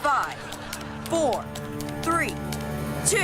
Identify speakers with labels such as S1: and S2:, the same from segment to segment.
S1: 5, 4, 3, 2.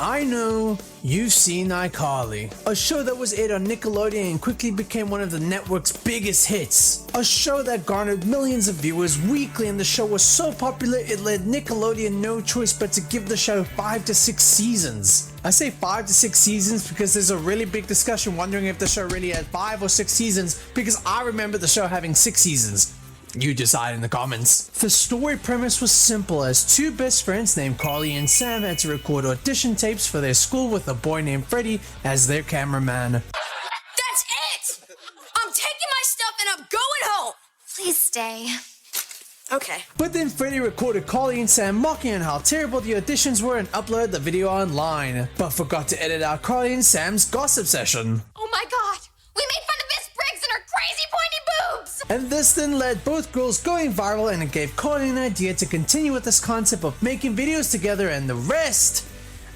S2: I know you've seen iCarly, a show that was aired on Nickelodeon and quickly became one of the network's biggest hits. A show that garnered millions of viewers weekly, and the show was so popular it led Nickelodeon no choice but to give the show 5 to 6 seasons. I say 5 to 6 seasons because there's a really big discussion wondering if the show really had 5 or 6 seasons, because I remember the show having 6 seasons. You decide in the comments. The story premise was simple, as two best friends named Carly and Sam had to record audition tapes for their school with a boy named Freddie as their cameraman.
S3: That's it! I'm taking my stuff and I'm going home!
S4: Please stay.
S3: Okay.
S2: But then Freddie recorded Carly and Sam mocking on how terrible the auditions were and uploaded the video online, but forgot to edit out Carly and Sam's gossip session.
S4: Oh my god! We made fun of Miss Briggs and her crazy pointy boobs!
S2: And this then led both girls going viral, and it gave Carly an idea to continue with this concept of making videos together, and the rest...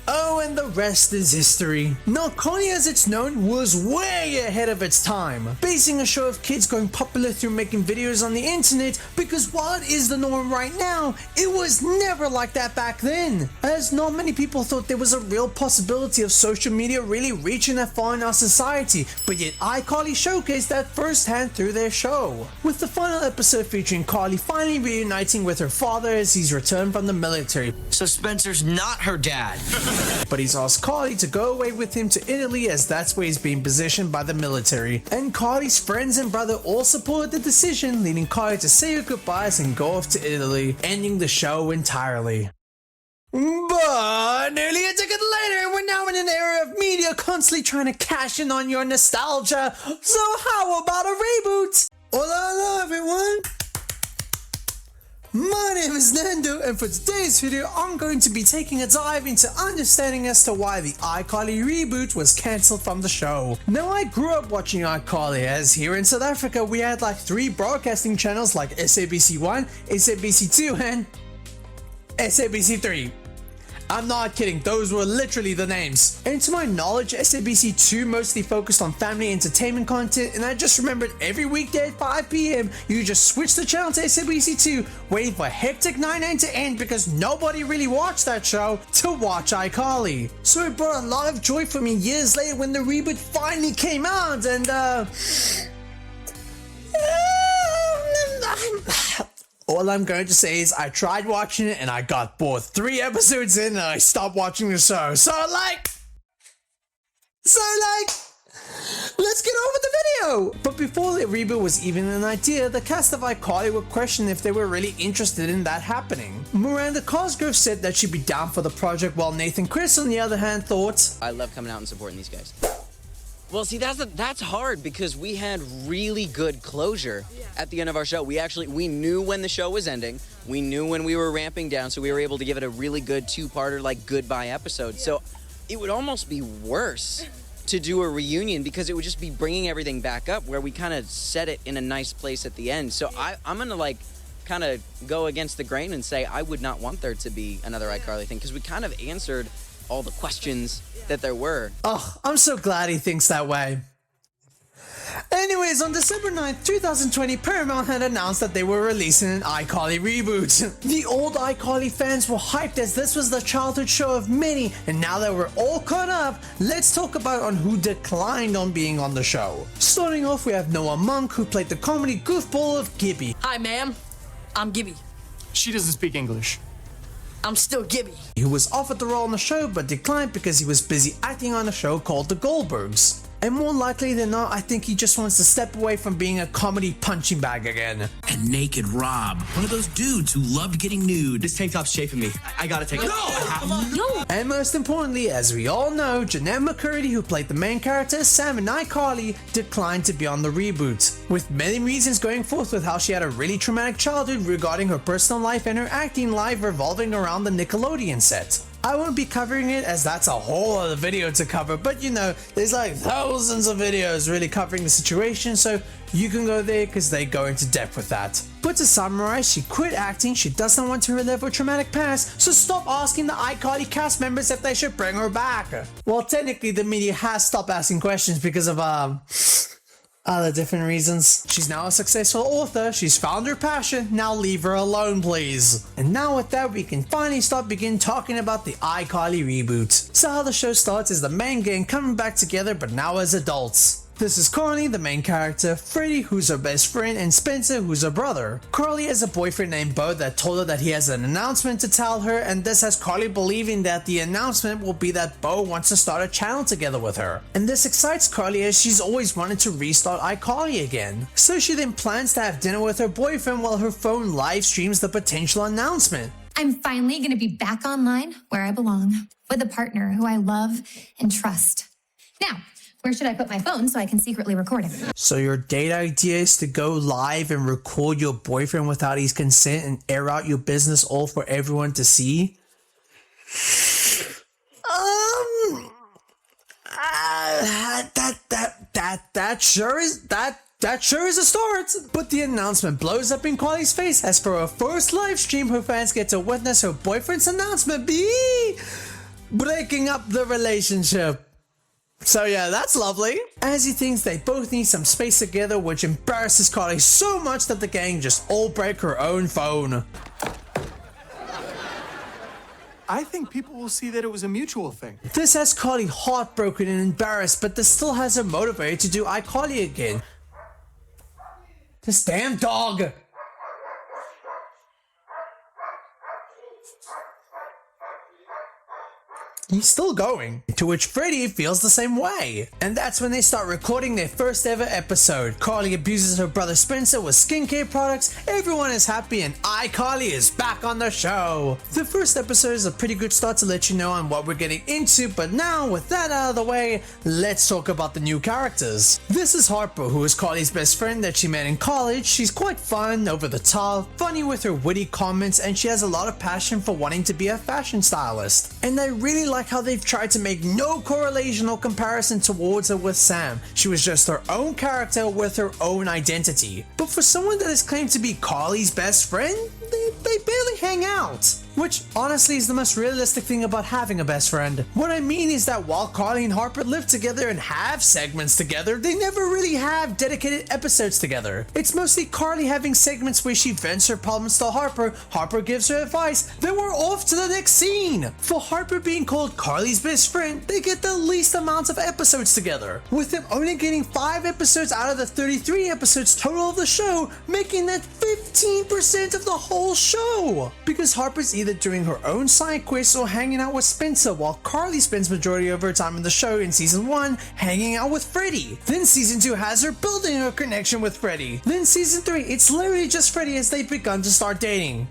S2: oh, and the rest is history. Now, Carly, as it's known, was way ahead of its time, basing a show of kids going popular through making videos on the internet, because while it is the norm right now, it was never like that back then, as not many people thought there was a real possibility of social media really reaching that far in our society, but yet iCarly showcased that firsthand through their show, with the final episode featuring Carly finally reuniting with her father as he's returned from the military.
S5: So Spencer's not her dad.
S2: But he's asked Carly to go away with him to Italy, as that's where he's being positioned by the military. And Carly's friends and brother all supported the decision, leading Carly to say her goodbyes and go off to Italy, ending the show entirely. But nearly a decade later, we're now in an era of media constantly trying to cash in on your nostalgia. So how about a reboot? Hola everyone! My name is Nando, and for today's video I'm going to be taking a dive into understanding as to why the iCarly reboot was cancelled from the show. Now, I grew up watching iCarly, as here in South Africa we had like 3 broadcasting channels like SABC1, SABC2 and SABC3. I'm not kidding, those were literally the names. And to my knowledge, SABC2 mostly focused on family entertainment content, and I just remembered every weekday at 5 PM, you just switch the channel to SABC2, waiting for Hectic 99 to end because nobody really watched that show, to watch iCarly. So it brought a lot of joy for me years later when the reboot finally came out, and all I'm going to say is I tried watching it and I got bored. 3 episodes in and I stopped watching the show. So let's get on with the video! But before the reboot was even an idea, the cast of iCarly were questioned if they were really interested in that happening. Miranda Cosgrove said that she'd be down for the project, while Nathan Chris, on the other hand, thought,
S5: I love coming out and supporting these guys. Well, see, that's hard because we had really good closure at the end of our show. We knew when the show was ending. We knew when we were ramping down, so we were able to give it a really good 2-parter, like, goodbye episode. So it would almost be worse to do a reunion because it would just be bringing everything back up where we kind of set it in a nice place at the end. So I'm going to, like, kind of go against the grain and say I would not want there to be another iCarly thing because we kind of answered all the questions that there were.
S2: Oh, I'm so glad he thinks that way. Anyways, on December 9th, 2020, Paramount had announced that they were releasing an iCarly reboot. The old iCarly fans were hyped as this was the childhood show of many, and now that we're all caught up, let's talk about on who declined on being on the show. Starting off, we have Noah Monk, who played the comedy goofball of Gibby.
S3: Hi, ma'am. I'm Gibby.
S6: She doesn't speak English.
S3: I'm still Gibby.
S2: He was offered the role on the show but declined because he was busy acting on a show called The Goldbergs. And more likely than not, I think he just wants to step away from being a comedy punching bag again.
S7: And Naked Rob, one of those dudes who loved getting nude.
S6: This tank top's chafing me. I gotta take it.
S3: No!
S2: And most importantly, as we all know, Jeanette McCurdy, who played the main character Sam in iCarly, declined to be on the reboot, with many reasons going forth with how she had a really traumatic childhood regarding her personal life and her acting life revolving around the Nickelodeon set. I won't be covering it as that's a whole other video to cover, but you know, there's like thousands of videos really covering the situation, so you can go there because they go into depth with that. But to summarize, she quit acting, she doesn't want to relive her traumatic past, so stop asking the iCarly cast members if they should bring her back. Well, technically the media has stopped asking questions because of Other different reasons. She's now a successful author, she's found her passion, now leave her alone please. And now with that we can finally begin talking about the iCarly reboot. So how the show starts is the main gang coming back together but now as adults. This is Carly, the main character, Freddie, who's her best friend, and Spencer, who's her brother. Carly has a boyfriend named Bo that told her that he has an announcement to tell her, and this has Carly believing that the announcement will be that Bo wants to start a channel together with her. And this excites Carly as she's always wanted to restart iCarly again. So she then plans to have dinner with her boyfriend while her phone live streams the potential announcement.
S4: I'm finally going to be back online where I belong, with a partner who I love and trust. Now, where should I put my phone so I can secretly record him?
S2: So your date idea is to go live and record your boyfriend without his consent and air out your business all for everyone to see? That sure is a start. But the announcement blows up in Carly's face as for her first live stream, her fans get to witness her boyfriend's announcement be breaking up the relationship. So yeah, that's lovely. As he thinks they both need some space together, which embarrasses Carly so much that the gang just all break her own phone.
S6: I think people will see that it was a mutual thing.
S2: This has Carly heartbroken and embarrassed, but this still has her motivated to do iCarly again. This damn dog! He's still going. To which Freddie feels the same way. And that's when they start recording their first ever episode. Carly abuses her brother Spencer with skincare products, everyone is happy, and iCarly is back on the show. The first episode is a pretty good start to let you know on what we're getting into, but now with that out of the way, let's talk about the new characters. This is Harper, who is Carly's best friend that she met in college. She's quite fun, over the top, funny with her witty comments, and she has a lot of passion for wanting to be a fashion stylist. And I really like how they've tried to make no correlation or comparison towards her with Sam. She was just her own character with her own identity. But for someone that is claimed to be Carly's best friend, they barely hang out. Which honestly is the most realistic thing about having a best friend. What I mean is that while Carly and Harper live together and have segments together, they never really have dedicated episodes together. It's mostly Carly having segments where she vents her problems to Harper, Harper gives her advice, then we're off to the next scene. For Harper being called Carly's best friend, they get the least amounts of episodes together, with them only getting 5 episodes out of the 33 episodes total of the show, making that 15% of the whole show. Because Harper's either doing her own side quests or hanging out with Spencer, while Carly spends majority of her time in the show in season 1 hanging out with Freddie. Then season 2 has her building her connection with Freddie. Then season 3, it's literally just Freddie as they've begun to start dating.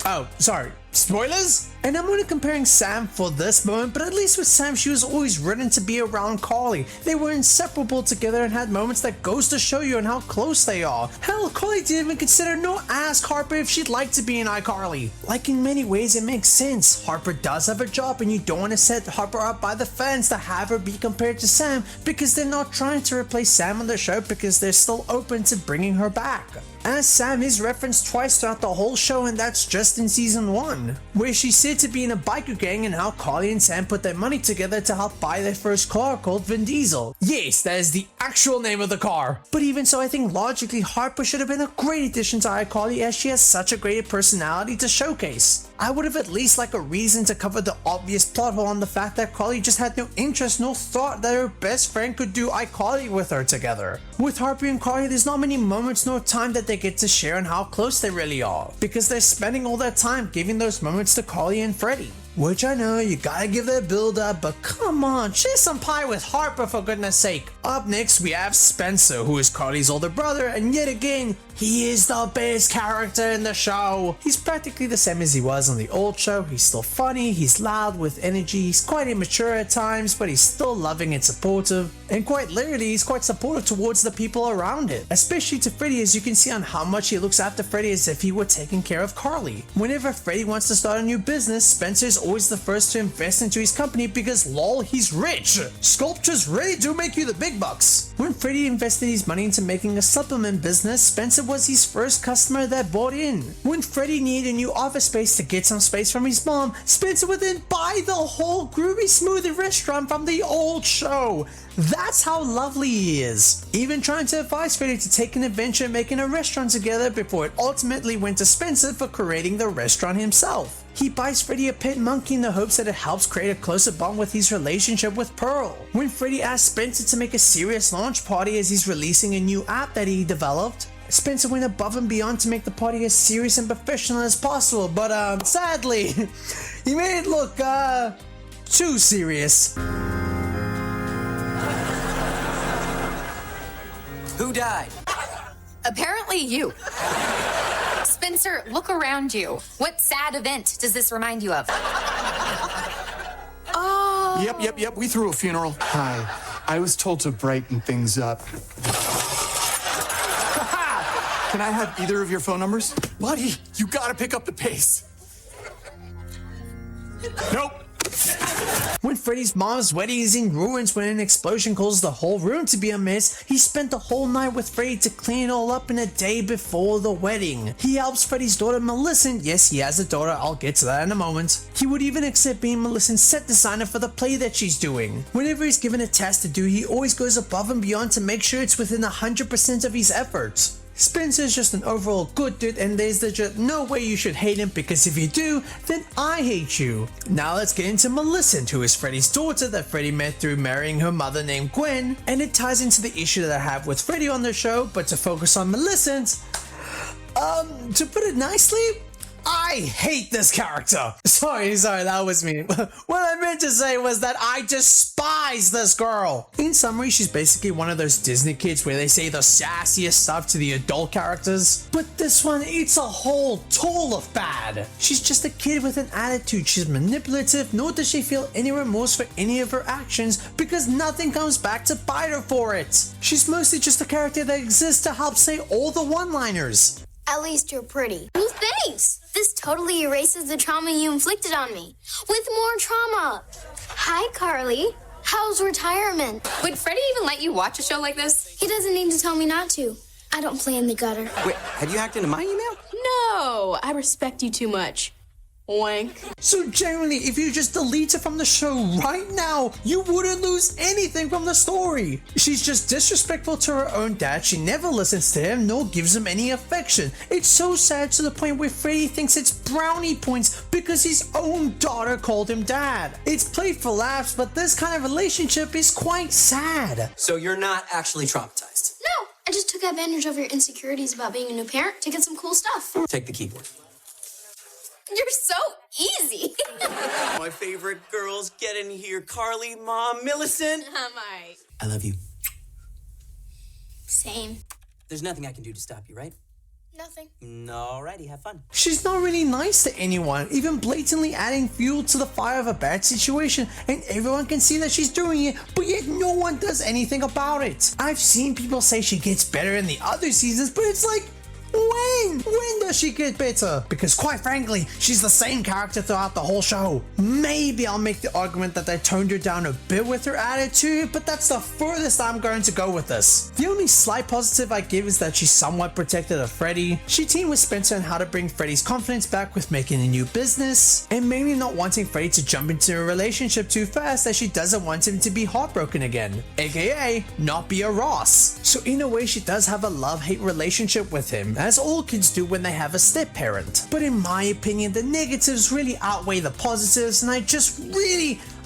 S2: Oh, sorry. Spoilers? And I'm only comparing Sam for this moment, but at least with Sam, she was always written to be around Carly. They were inseparable together and had moments that goes to show you on how close they are. Hell, Carly didn't even consider nor ask Harper if she'd like to be in iCarly. Like in many ways, it makes sense. Harper does have a job and you don't want to set Harper up by the fans to have her be compared to Sam because they're not trying to replace Sam on the show because they're still open to bringing her back. As Sam is referenced twice throughout the whole show, and that's just in season 1, where she's said to be in a biker gang and how Carly and Sam put their money together to help buy their first car called Vin Diesel. Yes, that is the actual name of the car. But even so, I think logically Harper should have been a great addition to iCarly as she has such a great personality to showcase. I would have at least liked a reason to cover the obvious plot hole on the fact that Carly just had no interest nor thought that her best friend could do iCarly with her together. With Harper and Carly, there's not many moments nor time that they get to share on how close they really are, because they're spending all their time giving those moments to Carly and Freddie. Which I know you gotta give that build up, but come on, share some pie with Harper for goodness sake. Up next we have Spencer, who is Carly's older brother, and yet again, he is the best character in the show. He's practically the same as he was on the old show. He's still funny, he's loud with energy, he's quite immature at times, but he's still loving and supportive. And quite literally, he's quite supportive towards the people around him. Especially to Freddie, as you can see on how much he looks after Freddie as if he were taking care of Carly. Whenever Freddie wants to start a new business, Spencer's always always the first to invest into his company because lol, he's rich. Sculptures really do make you the big bucks. When Freddy invested his money into making a supplement business, Spencer was his first customer that bought in. When Freddy needed a new office space to get some space from his mom, Spencer would then buy the whole Groovy Smoothie restaurant from the old show. That's how lovely he is. Even trying to advise Freddy to take an adventure making a restaurant together before it ultimately went to Spencer for creating the restaurant himself. He buys Freddy a pet monkey in the hopes that it helps create a closer bond with his relationship with Pearl. When Freddy asks Spencer to make a serious launch party as he's releasing a new app that he developed, Spencer went above and beyond to make the party as serious and professional as possible, but sadly, he made it look too serious.
S5: Who died?
S4: Apparently you. Spencer, look around you. What sad event does this remind you of? Oh.
S6: Yep. We threw a funeral. Hi. I was told to brighten things up. Can I have either of your phone numbers? Buddy, you gotta pick up the pace. Nope.
S2: When Freddy's mom's wedding is in ruins when an explosion causes the whole room to be a mess, he spent the whole night with Freddy to clean it all up in a day before the wedding. He helps Freddy's daughter Millicent, yes he has a daughter, I'll get to that in a moment. He would even accept being Millicent's set designer for the play that she's doing. Whenever he's given a task to do, he always goes above and beyond to make sure it's within 100% of his efforts. Spencer's just an overall good dude, and there's legit no way you should hate him, because if you do, then I hate you. Now let's get into Millicent, who is Freddy's daughter that Freddy met through marrying her mother named Gwen, and it ties into the issue that I have with Freddy on the show, but to focus on Millicent, to put it nicely, I hate this character. Sorry, that was me. What I meant to say was that I despise this girl. In summary, she's basically one of those Disney kids where they say the sassiest stuff to the adult characters. But this one, it's a whole toll of bad. She's just a kid with an attitude. She's manipulative, nor does she feel any remorse for any of her actions because nothing comes back to bite her for it. She's mostly just a character that exists to help say all the one-liners.
S8: At least you're pretty. Oh, thanks. This totally erases the trauma you inflicted on me. With more trauma. Hi, Carly. How's retirement?
S4: Would Freddy even let you watch a show like this?
S8: He doesn't need to tell me not to. I don't play in the gutter.
S5: Wait, have you hacked into my email?
S9: No, I respect you too much. Wank.
S2: So generally, if you just delete her from the show right now, you wouldn't lose anything from the story. She's just disrespectful to her own dad. She never listens to him, nor gives him any affection. It's so sad to the point where Freddy thinks it's brownie points because his own daughter called him dad. It's played for laughs, but this kind of relationship is quite sad.
S10: So you're not actually traumatized?
S8: No, I just took advantage of your insecurities about being a new parent to get some cool stuff.
S10: Take the keyboard.
S4: You're so easy.
S10: My favorite girls, get in here. Carly, Mom, Millicent.
S9: I'm alright.
S10: I love you.
S8: Same.
S10: There's nothing I can do to stop you, right?
S8: Nothing.
S10: Alrighty, have fun.
S2: She's not really nice to anyone, even blatantly adding fuel to the fire of a bad situation, and everyone can see that she's doing it, but yet no one does anything about it. I've seen people say she gets better in the other seasons, but it's like, when does she get better? Because quite frankly, she's the same character throughout the whole show. Maybe I'll make the argument that they toned her down a bit with her attitude, but that's the furthest I'm going to go with this. The only slight positive I give is that she's somewhat protected of Freddy. She teamed with Spencer on how to bring Freddy's confidence back with making a new business, and mainly not wanting Freddy to jump into a relationship too fast as she doesn't want him to be heartbroken again, aka not be a Ross. So in a way, she does have a love-hate relationship with him, as all kids do when they have a step-parent. But in my opinion, the negatives really outweigh the positives, and I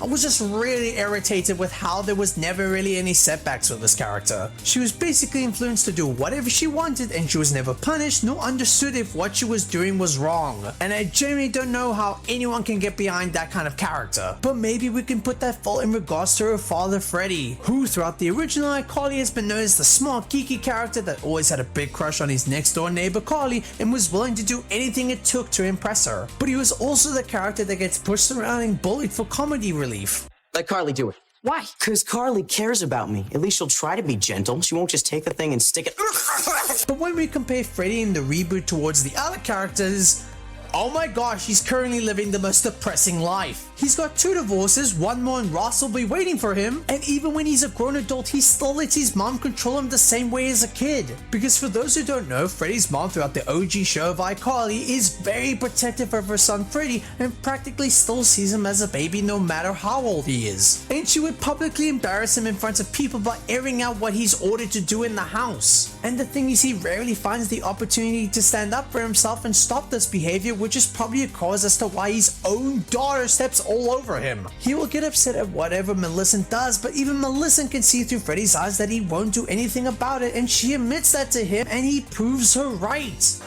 S2: was just really irritated with how there was never really any setbacks with this character. She was basically influenced to do whatever she wanted, and she was never punished nor understood if what she was doing was wrong. And I genuinely don't know how anyone can get behind that kind of character. But maybe we can put that fault in regards to her father Freddy, who throughout the original ICarly has been known as the smart geeky character that always had a big crush on his next door neighbor Carly and was willing to do anything it took to impress her. But he was also the character that gets pushed around and bullied for comedy relief.
S10: Let Carly do it.
S9: Why?
S10: Because Carly cares about me. At least she'll try to be gentle. She won't just take the thing and stick it.
S2: But when we compare Freddy in the reboot towards the other characters, Oh my gosh, he's currently living the most depressing life. He's got 2 divorces, 1 more in Ross will be waiting for him, and even when he's a grown adult, he still lets his mom control him the same way as a kid. Because for those who don't know, Freddy's mom throughout the OG show of iCarly is very protective of her son Freddy and practically still sees him as a baby no matter how old he is. And she would publicly embarrass him in front of people by airing out what he's ordered to do in the house. And the thing is, he rarely finds the opportunity to stand up for himself and stop this behavior, which is probably a cause as to why his own daughter steps all over him. He will get upset at whatever Millicent does, but even Millicent can see through Freddy's eyes that he won't do anything about it, and she admits that to him, and he proves her right.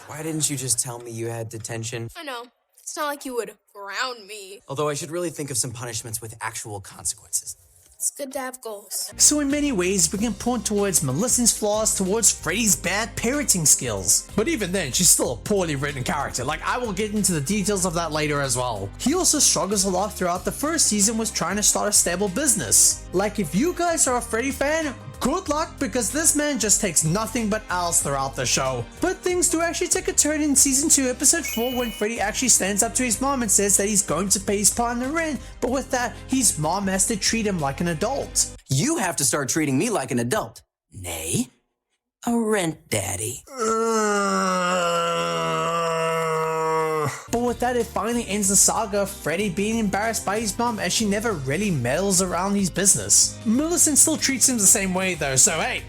S10: Why didn't you just tell me you had detention?
S9: I know. It's not like you would ground me.
S10: Although I should really think of some punishments with actual consequences.
S9: It's good to have goals.
S2: So in many ways, we can point towards Millicent's flaws towards Freddy's bad parenting skills. But even then, she's still a poorly written character. Like, I will get into the details of that later as well. He also struggles a lot throughout the first season with trying to start a stable business. Like, if you guys are a Freddy fan, good luck, because this man just takes nothing but L's throughout the show. But things do actually take a turn in season 2 episode 4 when Freddy actually stands up to his mom and says that he's going to pay his partner rent, but with that, his mom has to treat him like an adult.
S10: You have to start treating me like an adult. Nay, a rent daddy.
S2: But with that, it finally ends the saga of Freddy being embarrassed by his mom as she never really meddles around his business. Millicent still treats him the same way though, so hey,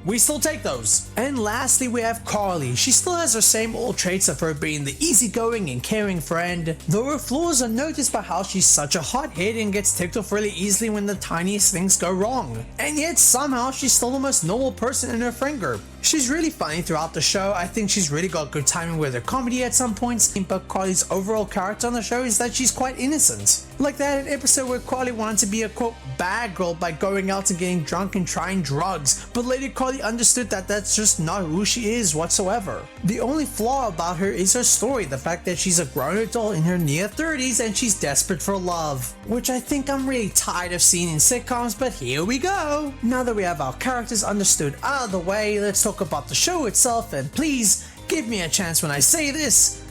S2: we still take those. And lastly, we have Carly. She still has her same old traits of her being the easygoing and caring friend, though her flaws are noticed by how she's such a hothead and gets ticked off really easily when the tiniest things go wrong. And yet somehow she's still the most normal person in her friend group. She's really funny throughout the show. I think she's really got good timing with her comedy at some points, but Carly's overall character on the show is that she's quite innocent. Like that episode where Carly wanted to be a quote bad girl by going out and getting drunk and trying drugs, but later Carly understood that that's just not who she is whatsoever. The only flaw about her is her story, the fact that she's a grown adult in her near 30s and she's desperate for love, which I think I'm really tired of seeing in sitcoms, but here we go. Now that we have our characters understood out of the way, let's talk about the show itself, and please give me a chance when I say this.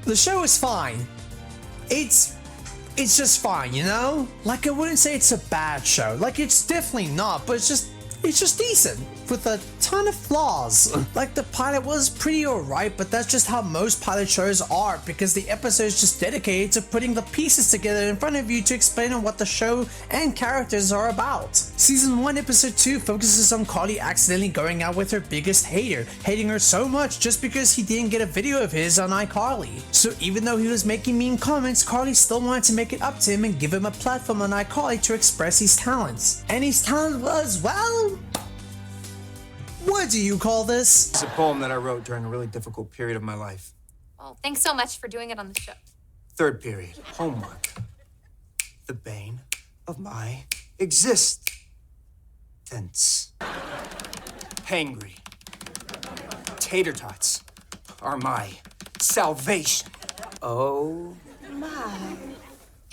S2: The show is fine. It's just fine, you know? Like, I wouldn't say it's a bad show. Like, it's definitely not, but it's just decent with a ton of flaws. Like, the pilot was pretty alright, but that's just how most pilot shows are, because the episode is just dedicated to putting the pieces together in front of you to explain on what the show and characters are about. Season 1 episode 2 focuses on Carly accidentally going out with her biggest hater, hating her so much just because he didn't get a video of his on iCarly. So even though he was making mean comments, Carly still wanted to make it up to him and give him a platform on iCarly to express his talents. And his talent was, well, what do you call this?
S6: It's a poem that I wrote during a really difficult period of my life.
S4: Well, thanks so much for doing it on the show.
S6: Third period, homework. The bane of my existence. Hangry. Tater tots are my salvation.
S10: Oh.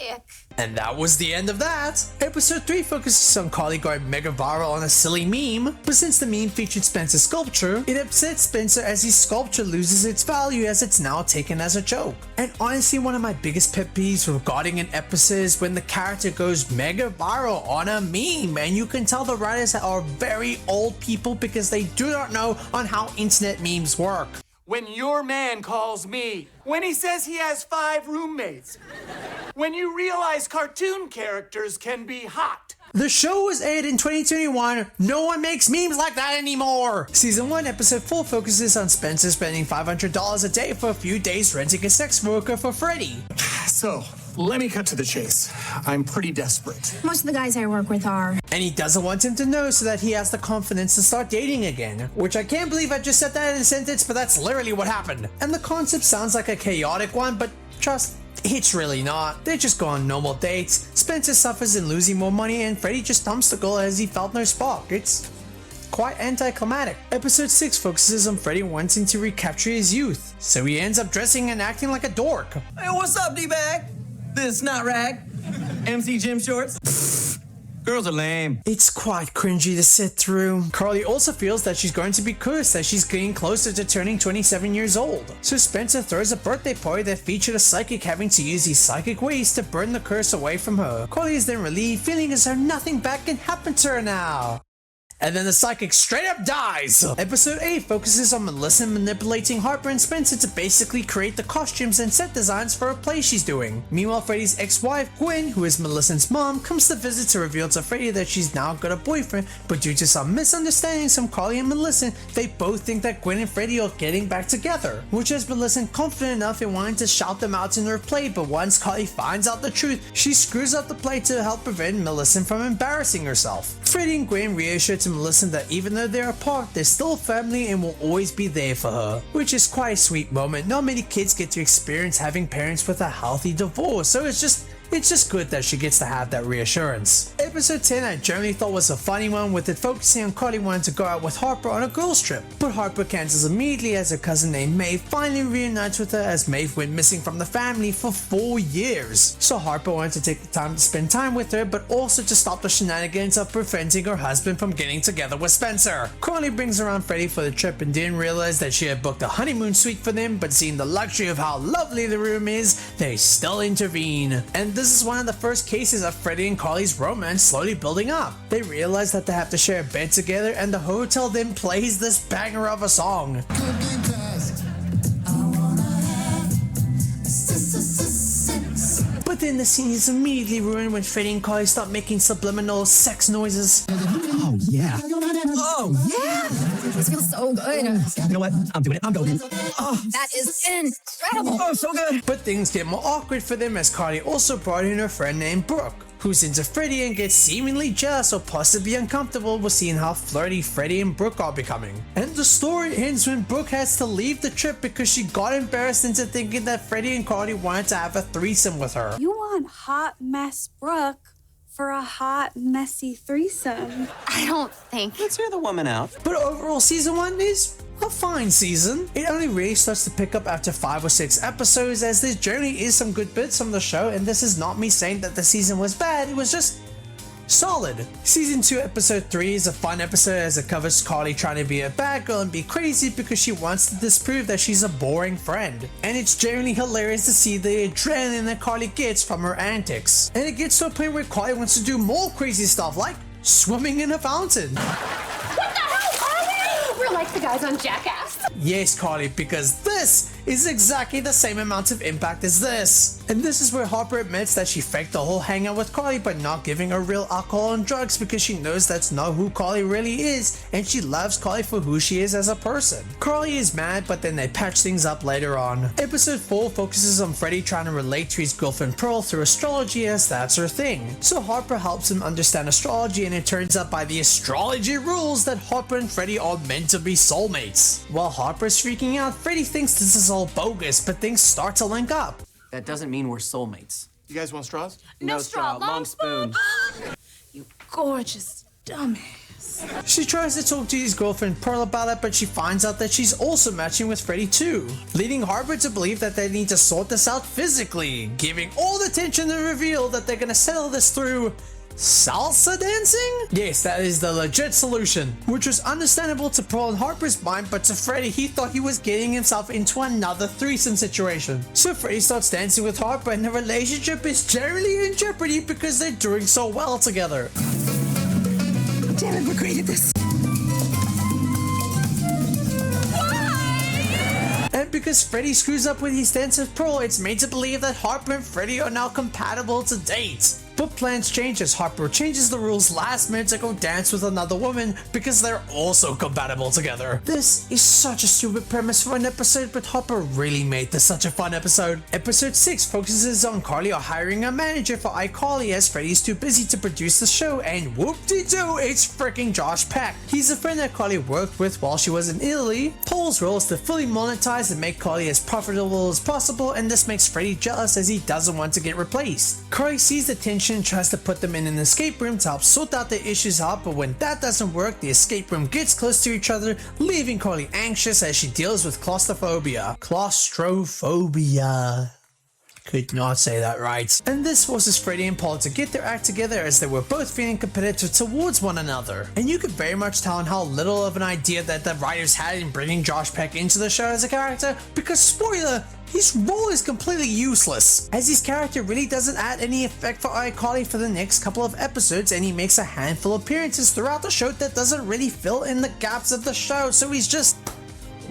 S4: Ick.
S2: And that was the end of that. Episode 3 focuses on Carly going mega viral on a silly meme, but since the meme featured Spencer's sculpture, it upsets Spencer as his sculpture loses its value as it's now taken as a joke. And honestly, one of my biggest pet peeves regarding an episode is when the character goes mega viral on a meme, and you can tell the writers are very old people because they do not know on how internet memes work.
S6: When your man calls me, when he says he has 5 roommates, when you realize cartoon characters can be hot.
S2: The show was aired in 2021. No one makes memes like that anymore. Season 1, episode 4 focuses on Spencer spending $500 a day for a few days renting a sex worker for Freddy.
S6: So, let me cut to the chase. I'm pretty desperate.
S11: Most of the guys I work with are.
S2: And he doesn't want him to know so that he has the confidence to start dating again. Which I can't believe I just said that in a sentence, but that's literally what happened. And the concept sounds like a chaotic one, but trust, it's really not. They just go on normal dates. Spencer suffers in losing more money and Freddy just dumps the girl as he felt no spark. It's quite anticlimactic. Episode 6 focuses on Freddy wanting to recapture his youth, so he ends up dressing and acting like a dork.
S10: Hey, what's up, D-bag? This not rag. MC Gym shorts.
S12: Girls are lame.
S2: It's quite cringy to sit through. Carly also feels that she's going to be cursed as she's getting closer to turning 27 years old. So Spencer throws a birthday party that featured a psychic having to use his psychic ways to burn the curse away from her. Carly is then relieved, feeling as though nothing bad can happen to her now. And then the psychic straight up dies! Episode 8 focuses on Melissa manipulating Harper and Spencer to basically create the costumes and set designs for a play she's doing. Meanwhile, Freddy's ex-wife, Gwen, who is Melissa's mom, comes to visit to reveal to Freddy that she's now got a boyfriend, but due to some misunderstandings from Carly and Melissa, they both think that Gwen and Freddy are getting back together, which has Melissa confident enough in wanting to shout them out in her play, but once Carly finds out the truth, she screws up the play to help prevent Melissa from embarrassing herself. Freddy and Gwen reassure to Melissa that even though they're apart, they're still family and will always be there for her, which is quite a sweet moment. Not many kids get to experience having parents with a healthy divorce, so it's just good that she gets to have that reassurance. Episode 10 I generally thought was a funny one, with it focusing on Carly wanting to go out with Harper on a girls trip, but Harper cancels immediately as her cousin named Maeve finally reunites with her as Maeve went missing from the family for 4 years. So Harper wanted to take the time to spend time with her, but also to stop the shenanigans of preventing her husband from getting together with Spencer. Carly brings around Freddy for the trip and didn't realize that she had booked a honeymoon suite for them, but seeing the luxury of how lovely the room is, they still intervene. And this is one of the first cases of Freddy and Carly's romance slowly building up. They realize that they have to share a bed together, and the hotel then plays this banger of a song. But then the scene is immediately ruined when Freddy and Carly start making subliminal sex noises.
S12: Oh, yeah. Oh, yeah.
S4: This feels so good.
S12: You know what? I'm doing it. I'm going.
S4: Oh, that is incredible.
S12: Oh, so good.
S2: But things get more awkward for them as Carly also brought in her friend named Brooke, who's into Freddy and gets seemingly jealous or possibly uncomfortable with seeing how flirty Freddy and Brooke are becoming. And the story ends when Brooke has to leave the trip because she got embarrassed into thinking that Freddy and Carly wanted to have a threesome with her.
S11: You want hot mess Brooke for a hot, messy threesome.
S3: I don't think.
S10: Let's hear the woman out.
S2: But overall, season 1 is a fine season. It only really starts to pick up after 5 or 6 episodes, as there generally is some good bits from the show, and this is not me saying that the season was bad, it was just solid. Season 2 episode 3 is a fun episode as it covers Carly trying to be a bad girl and be crazy because she wants to disprove that she's a boring friend. And it's generally hilarious to see the adrenaline that Carly gets from her antics. And it gets to a point where Carly wants to do more crazy stuff like swimming in a fountain.
S3: What the hell, Carly? We're like the guys on Jackass.
S2: Yes, Carly, because this is exactly the same amount of impact as this. And this is where Harper admits that she faked the whole hangout with Carly by not giving her real alcohol and drugs because she knows that's not who Carly really is, and she loves Carly for who she is as a person. Carly is mad, but then they patch things up later on. Episode 4 focuses on Freddy trying to relate to his girlfriend Pearl through astrology, as that's her thing. So Harper helps him understand astrology, and it turns out by the astrology rules that Harper and Freddy are meant to be soulmates. While Harper's freaking out, Freddy thinks this is all bogus, but things start to link up.
S5: That doesn't mean we're soulmates.
S6: You guys want straws?
S3: No straw, long spoon.
S11: You gorgeous dumbass.
S2: She tries to talk to his girlfriend Pearl about it, but she finds out that she's also matching with Freddy too, leading Harper to believe that they need to sort this out physically, giving all the tension to reveal that they're gonna settle this through salsa dancing? Yes, that is the legit solution, which was understandable to Pearl and Harper's mind, but to Freddy, he thought he was getting himself into another threesome situation. So Freddy starts dancing with Harper, and the relationship is generally in jeopardy because they're doing so well together.
S12: Damn it, we created this.
S2: And because Freddy screws up with his dance with Pearl, it's made to believe that Harper and Freddy are now compatible to date. But plans change as Harper changes the rules last minute to go dance with another woman because they're also compatible together. This is such a stupid premise for an episode, but Harper really made this such a fun episode. Episode 6 focuses on Carly hiring a manager for iCarly as Freddy's too busy to produce the show, and whoop-de-doo, it's freaking Josh Peck. He's a friend that Carly worked with while she was in Italy. Paul's role is to fully monetize and make Carly as profitable as possible, and this makes Freddy jealous as he doesn't want to get replaced. Carly sees the tension and tries to put them in an escape room to help sort out their issues out, but when that doesn't work, the escape room gets close to each other, leaving Carly anxious as she deals with claustrophobia. Claustrophobia. Could not say that right. And this forces Freddie and Paul to get their act together as they were both feeling competitive towards one another. And you could very much tell on how little of an idea that the writers had in bringing Josh Peck into the show as a character, because spoiler, his role is completely useless, as his character really doesn't add any effect for iCarly for the next couple of episodes, and he makes a handful of appearances throughout the show that doesn't really fill in the gaps of the show, so he's just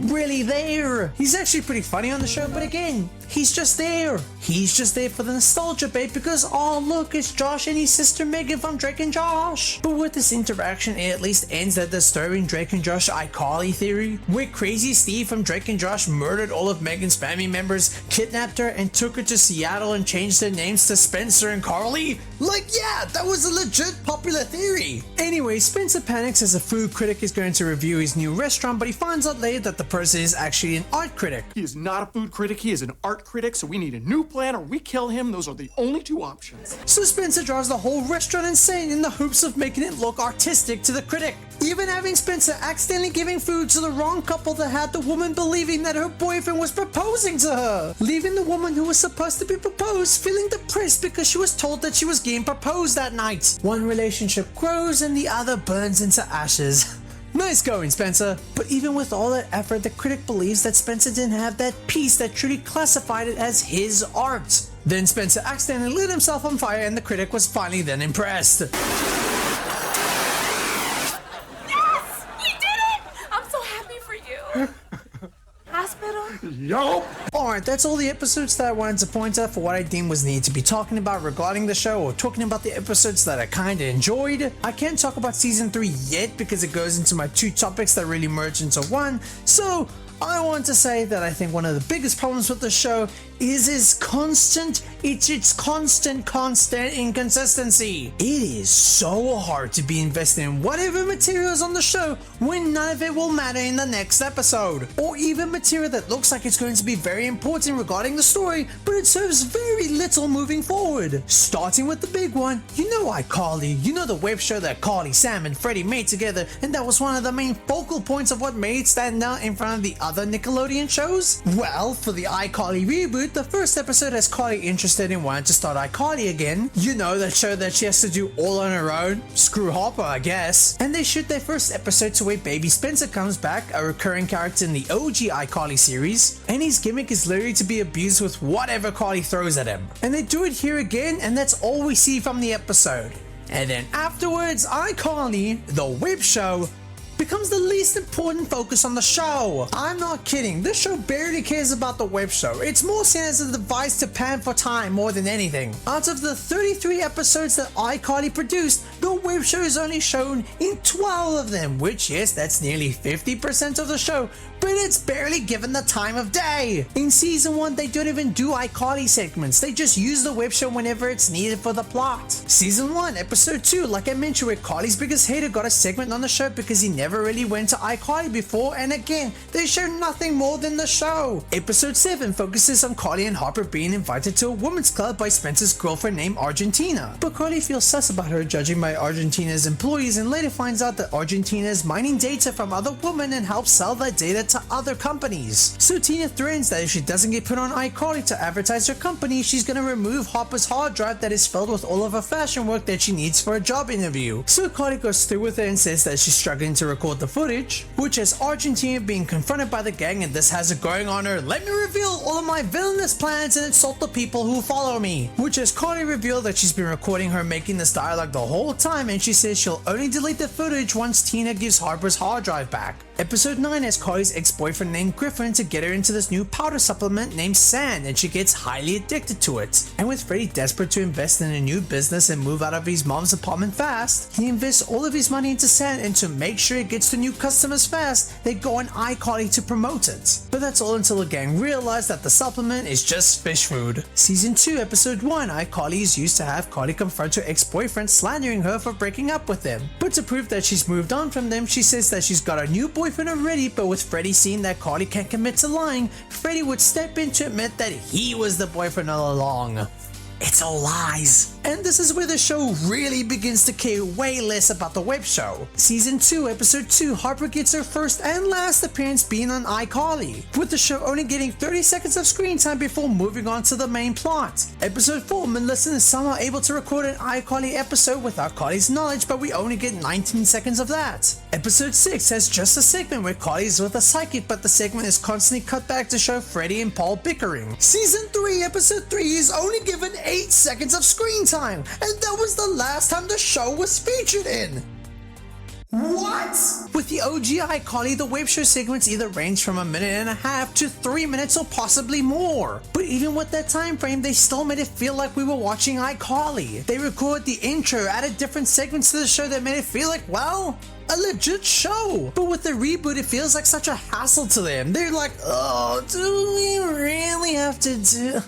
S2: really there. He's actually pretty funny on the show, but again, he's just there. He's just there for the nostalgia bait because, oh look, it's Josh and his sister Megan from Drake and Josh. But with this interaction, it at least ends that disturbing Drake and Josh iCarly theory, where crazy Steve from Drake and Josh murdered all of Megan's family members, kidnapped her, and took her to Seattle and changed their names to Spencer and Carly. Like, yeah, that was a legit popular theory. Anyway, Spencer panics as a food critic is going to review his new restaurant, but he finds out later that the person is actually an art critic.
S6: He is not a food critic, he is an art critic, so we need a new plan or we kill him. Those are the only two options.
S2: So Spencer drives the whole restaurant insane in the hopes of making it look artistic to the critic. Even having Spencer accidentally giving food to the wrong couple that had the woman believing that her boyfriend was proposing to her, leaving the woman who was supposed to be proposed feeling depressed because she was told that she was getting proposed that night. One relationship grows and the other burns into ashes. Nice going, Spencer. But even with all that effort, the critic believes that Spencer didn't have that piece that truly classified it as his art. Then Spencer accidentally lit himself on fire and the critic was finally then impressed.
S11: Yes! We did it! I'm so happy for you. Hospital?
S6: Yup.
S2: Alright, that's all the episodes that I wanted to point out for what I deemed was needed to be talking about regarding the show, or talking about the episodes that I kinda enjoyed. I can't talk about season 3 yet because it goes into my two topics that really merge into one, so I want to say that I think one of the biggest problems with the show is its constant inconsistency. It is so hard to be invested in whatever material is on the show when none of it will matter in the next episode, or even material that looks like it's going to be very important regarding the story, but it serves very little moving forward. Starting with the big one, you know iCarly, you know the web show that Carly, Sam, and Freddie made together, and that was one of the main focal points of what made it stand out in front of the other Nickelodeon shows? Well, for the iCarly reboot, the first episode has Carly interested in wanting to start iCarly again. You know, that show that she has to do all on her own. Screw Harper, I guess. And they shoot their first episode to where baby Spencer comes back, a recurring character in the OG iCarly series, and his gimmick is literally to be abused with whatever Carly throws at him. And they do it here again, and that's all we see from the episode. And then afterwards, iCarly, the web show, becomes the least important focus on the show. I'm not kidding, this show barely cares about the web show. It's more seen as a device to pan for time more than anything. Out of the 33 episodes that iCarly produced, the web show is only shown in 12 of them, which, yes, that's nearly 50% of the show, but it's barely given the time of day. In season 1, they don't even do iCarly segments, they just use the web show whenever it's needed for the plot. Season 1, episode 2, like I mentioned, where Carly's biggest hater got a segment on the show because he never really went to iCarly before, and again, they show nothing more than the show. Episode 7 focuses on Carly and Harper being invited to a women's club by Spencer's girlfriend named Argentina, but Carly feels sus about her judging by Argentina's employees and later finds out that Argentina is mining data from other women and helps sell that data to other companies. So Tina threatens that if she doesn't get put on iCarly to advertise her company, she's gonna remove Harper's hard drive that is filled with all of her fashion work that she needs for a job interview. So Carly goes through with it and says that she's struggling to record the footage, which has Argentina being confronted by the gang, and this has it going on her, let me reveal all of my villainous plans and insult the people who follow me, which has Carly revealed that she's been recording her making this dialogue the whole time, and she says she'll only delete the footage once Tina gives Harper's hard drive back. Episode 9 has Carly's ex-boyfriend named Griffin to get her into this new powder supplement named Sand, and she gets highly addicted to it. And with Freddie desperate to invest in a new business and move out of his mom's apartment fast, he invests all of his money into Sand, and to make sure it gets to new customers fast, they go on iCarly to promote it. But that's all until the gang realize that the supplement is just fish food. Season 2, episode 1, iCarly is used to have Carly confront her ex-boyfriend slandering her for breaking up with him. But to prove that she's moved on from them, she says that she's got a new boyfriend already, but with Freddie seeing that Carly can't commit to lying, Freddie would step in to admit that he was the boyfriend all along. it's all lies. And this is where the show really begins to care way less about the web show. Season 2, episode 2, Harper gets her first and last appearance being on iCarly, with the show only getting 30 seconds of screen time before moving on to the main plot. Episode 4, Melissa is somehow able to record an iCarly episode without Carly's knowledge, but we only get 19 seconds of that. Episode 6 has just a segment where Carly is with a psychic, but the segment is constantly cut back to show Freddie and Paul bickering. Season 3, episode 3 is only given 8 seconds of screen time, and that was the last time the show was featured in. What? With the OG iCarly, the web show segments either range from 1.5 minutes to 3 minutes or possibly more. But even with that time frame, they still made it feel like we were watching iCarly. They recorded the intro, added different segments to the show that made it feel like, well, a legit show. But with the reboot, it feels like such a hassle to them. They're like, oh, do we really have to do...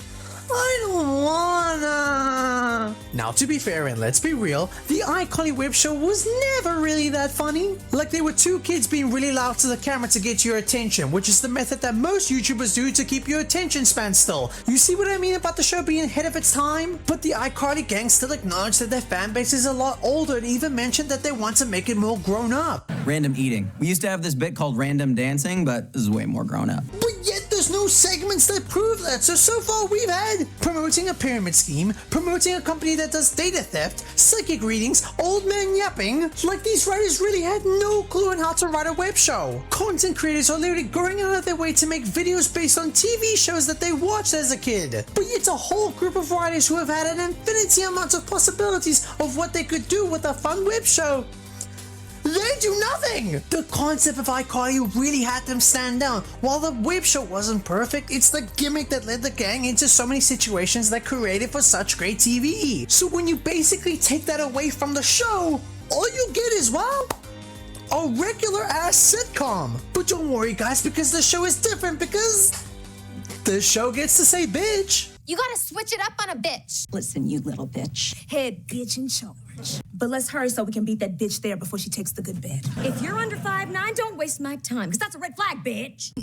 S2: I don't wanna. Now, to be fair and let's be real, the iCarly web show was never really that funny. Like, they were two kids being really loud to the camera to get your attention, which is the method that most YouTubers do to keep your attention span still. You see what I mean about the show being ahead of its time? But the iCarly gang still acknowledged that their fan base is a lot older and even mentioned that they want to make it more grown up.
S12: Random eating. We used to have this bit called random dancing, but this is way more grown up.
S2: But yet there's no segments that prove that. So far we've had promoting a pyramid scheme, promoting a company that does data theft, psychic readings, old man yapping. Like, these writers really had no clue on how to write a web show. Content creators are literally going out of their way to make videos based on TV shows that they watched as a kid. But yet a whole group of writers who have had an infinity amount of possibilities of what they could do with a fun web show, they do nothing! The concept of iCarly really had them stand down. While the web show wasn't perfect, it's the gimmick that led the gang into so many situations that created for such great TV. So when you basically take that away from the show, all you get is, well, a regular ass sitcom. But don't worry guys, because the show is different, because the show gets to say bitch.
S4: You gotta switch it up on a bitch.
S1: Listen, you little bitch. Head bitch in charge. But let's hurry so we can beat that bitch there before she takes the good bed. If you're under 5'9", don't waste my time, because that's a red flag, bitch.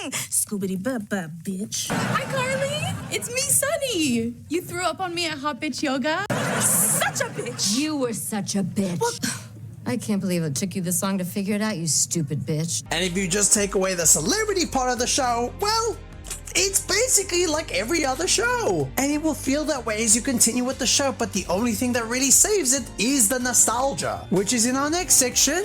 S1: Scoobity-bub-bub, bitch.
S9: Hi, Carly. It's me, Sunny. You threw up on me at Hot Bitch Yoga.
S1: Such a bitch.
S3: You were such a bitch.
S1: What?
S3: I can't believe it took you this long to figure it out, you stupid bitch.
S2: And if you just take away the celebrity part of the show, well, it's basically like every other show. And it will feel that way as you continue with the show, but the only thing that really saves it is the nostalgia, which is in our next section,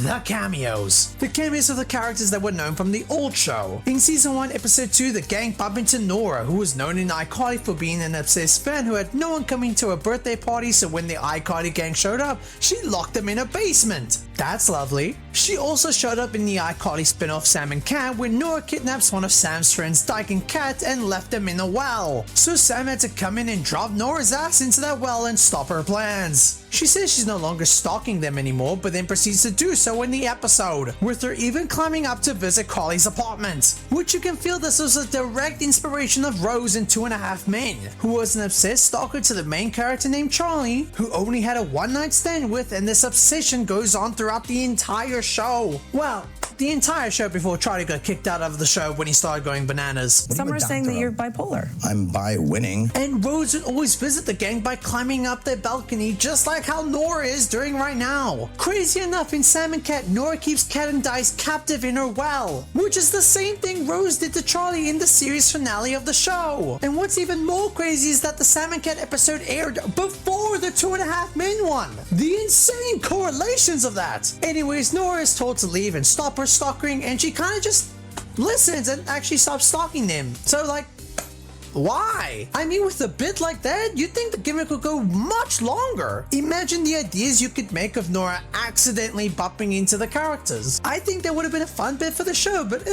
S2: the cameos. The cameos of the characters that were known from the old show. In season 1, episode 2, the gang bump into Nora, who was known in iCarly for being an obsessed fan who had no one coming to her birthday party, so when the iCarly gang showed up, she locked them in a basement. That's lovely. She also showed up in the iCarly spin-off Sam and Cat, where Nora kidnaps one of Sam's friends, Dyke and Cat, and left them in a well. So Sam had to come in and drop Nora's ass into that well and stop her plans. She says she's no longer stalking them anymore, but then proceeds to do so in the episode, with her even climbing up to visit Carly's apartment. Which you can feel this was a direct inspiration of Rose in 2.5 Men, who was an obsessed stalker to the main character named Charlie, who only had a one-night stand with, and this obsession goes on throughout the entire show. Well, the entire show before Charlie got kicked out of the show when he started going bananas.
S1: Some are saying that you're bipolar.
S13: I'm bi-winning.
S2: And Rose would always visit the gang by climbing up their balcony, just like how Nora is doing right now. Crazy enough, in Sam and Cat, Nora keeps Cat and Dice captive in her well, which is the same thing Rose did to Charlie in the series finale of the show. And what's even more crazy is that the Sam and Cat episode aired before the 2.5 Men one. The insane correlations of that. Anyways, Nora is told to leave and stop her stalking, and she kind of just listens and actually stops stalking them. So, like, why? I mean, with a bit like that, you'd think the gimmick would go much longer. Imagine the ideas you could make of Nora accidentally bumping into the characters. I think that would have been a fun bit for the show, but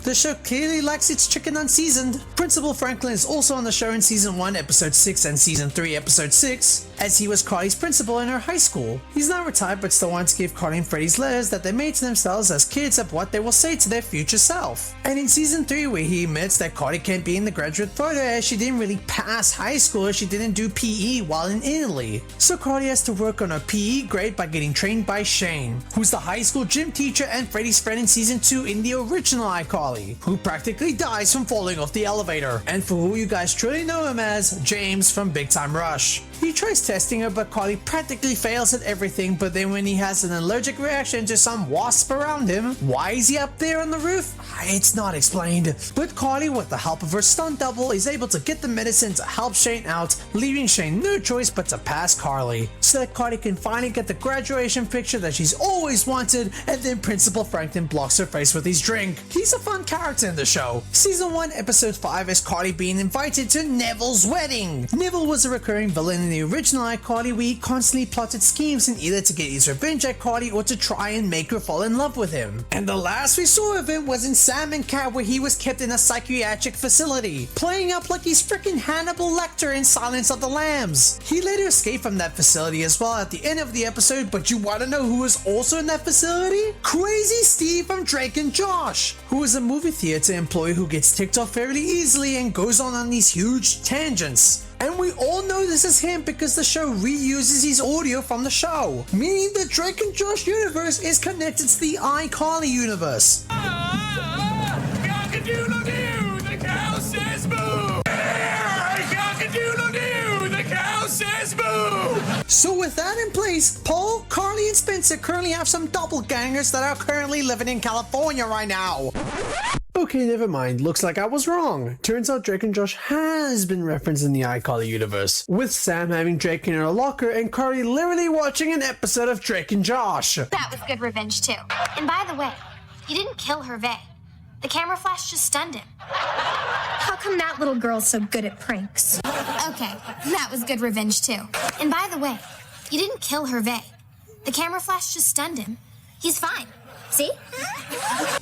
S2: the show clearly lacks its chicken unseasoned. Principal Franklin is also on the show in season 1, episode 6, and season 3, episode 6, as he was Carly's principal in her high school. He's now retired, but still wants to give Carly and Freddie's letters that they made to themselves as kids of what they will say to their future self. And in season 3, where he admits that Carly can't be in the graduate photo as she didn't really pass high school as she didn't do PE while in Italy. So Carly has to work on her PE grade by getting trained by Shane, who's the high school gym teacher and Freddie's friend in season 2 in the original iCarly. iCarly, who practically dies from falling off the elevator, and for who you guys truly know him as, James from Big Time Rush. He tries testing her, but Carly practically fails at everything, but then when he has an allergic reaction to some wasp around him, why is he up there on the roof? It's not explained. But Carly, with the help of her stunt double, is able to get the medicine to help Shane out, leaving Shane no choice but to pass Carly, so that Carly can finally get the graduation picture that she's always wanted, and then Principal Franklin blocks her face with his drink. He's a fun character in the show. Season 1, Episode 5 is Carly being invited to Neville's wedding. Neville was a recurring villain in the original iCarly, where he constantly plotted schemes in either to get his revenge at Carly or to try and make her fall in love with him. And the last we saw of him was in Sam and Cat, where he was kept in a psychiatric facility, playing up like he's freaking Hannibal Lecter in Silence of the Lambs. He later escaped from that facility as well at the end of the episode, but you wanna know who was also in that facility? Crazy Steve from Drake and Josh, who is a movie theater employee who gets ticked off fairly easily and goes on these huge tangents. And we all know this is him because the show reuses his audio from the show, meaning the Drake and Josh universe is connected to the iCarly universe.
S6: Cock-a-doodle-doo, the cow says boo! Cock-a-doodle-doo, the cow says boo!
S2: So with that in place, Paul, Carly, and Spencer currently have some doppelgangers that are currently living in California right now. Okay, never mind. Looks like I was wrong. Turns out Drake and Josh has been referenced in the iCarly universe, with Sam having Drake in her locker and Carly literally watching an episode of Drake and Josh.
S8: That was good revenge, too. And by the way, you didn't kill Hervé. The camera flash just stunned him.
S1: How come that little girl's so good at pranks?
S8: Okay, that was good revenge, too. And by the way, you didn't kill Hervé. The camera flash just stunned him. He's fine. See?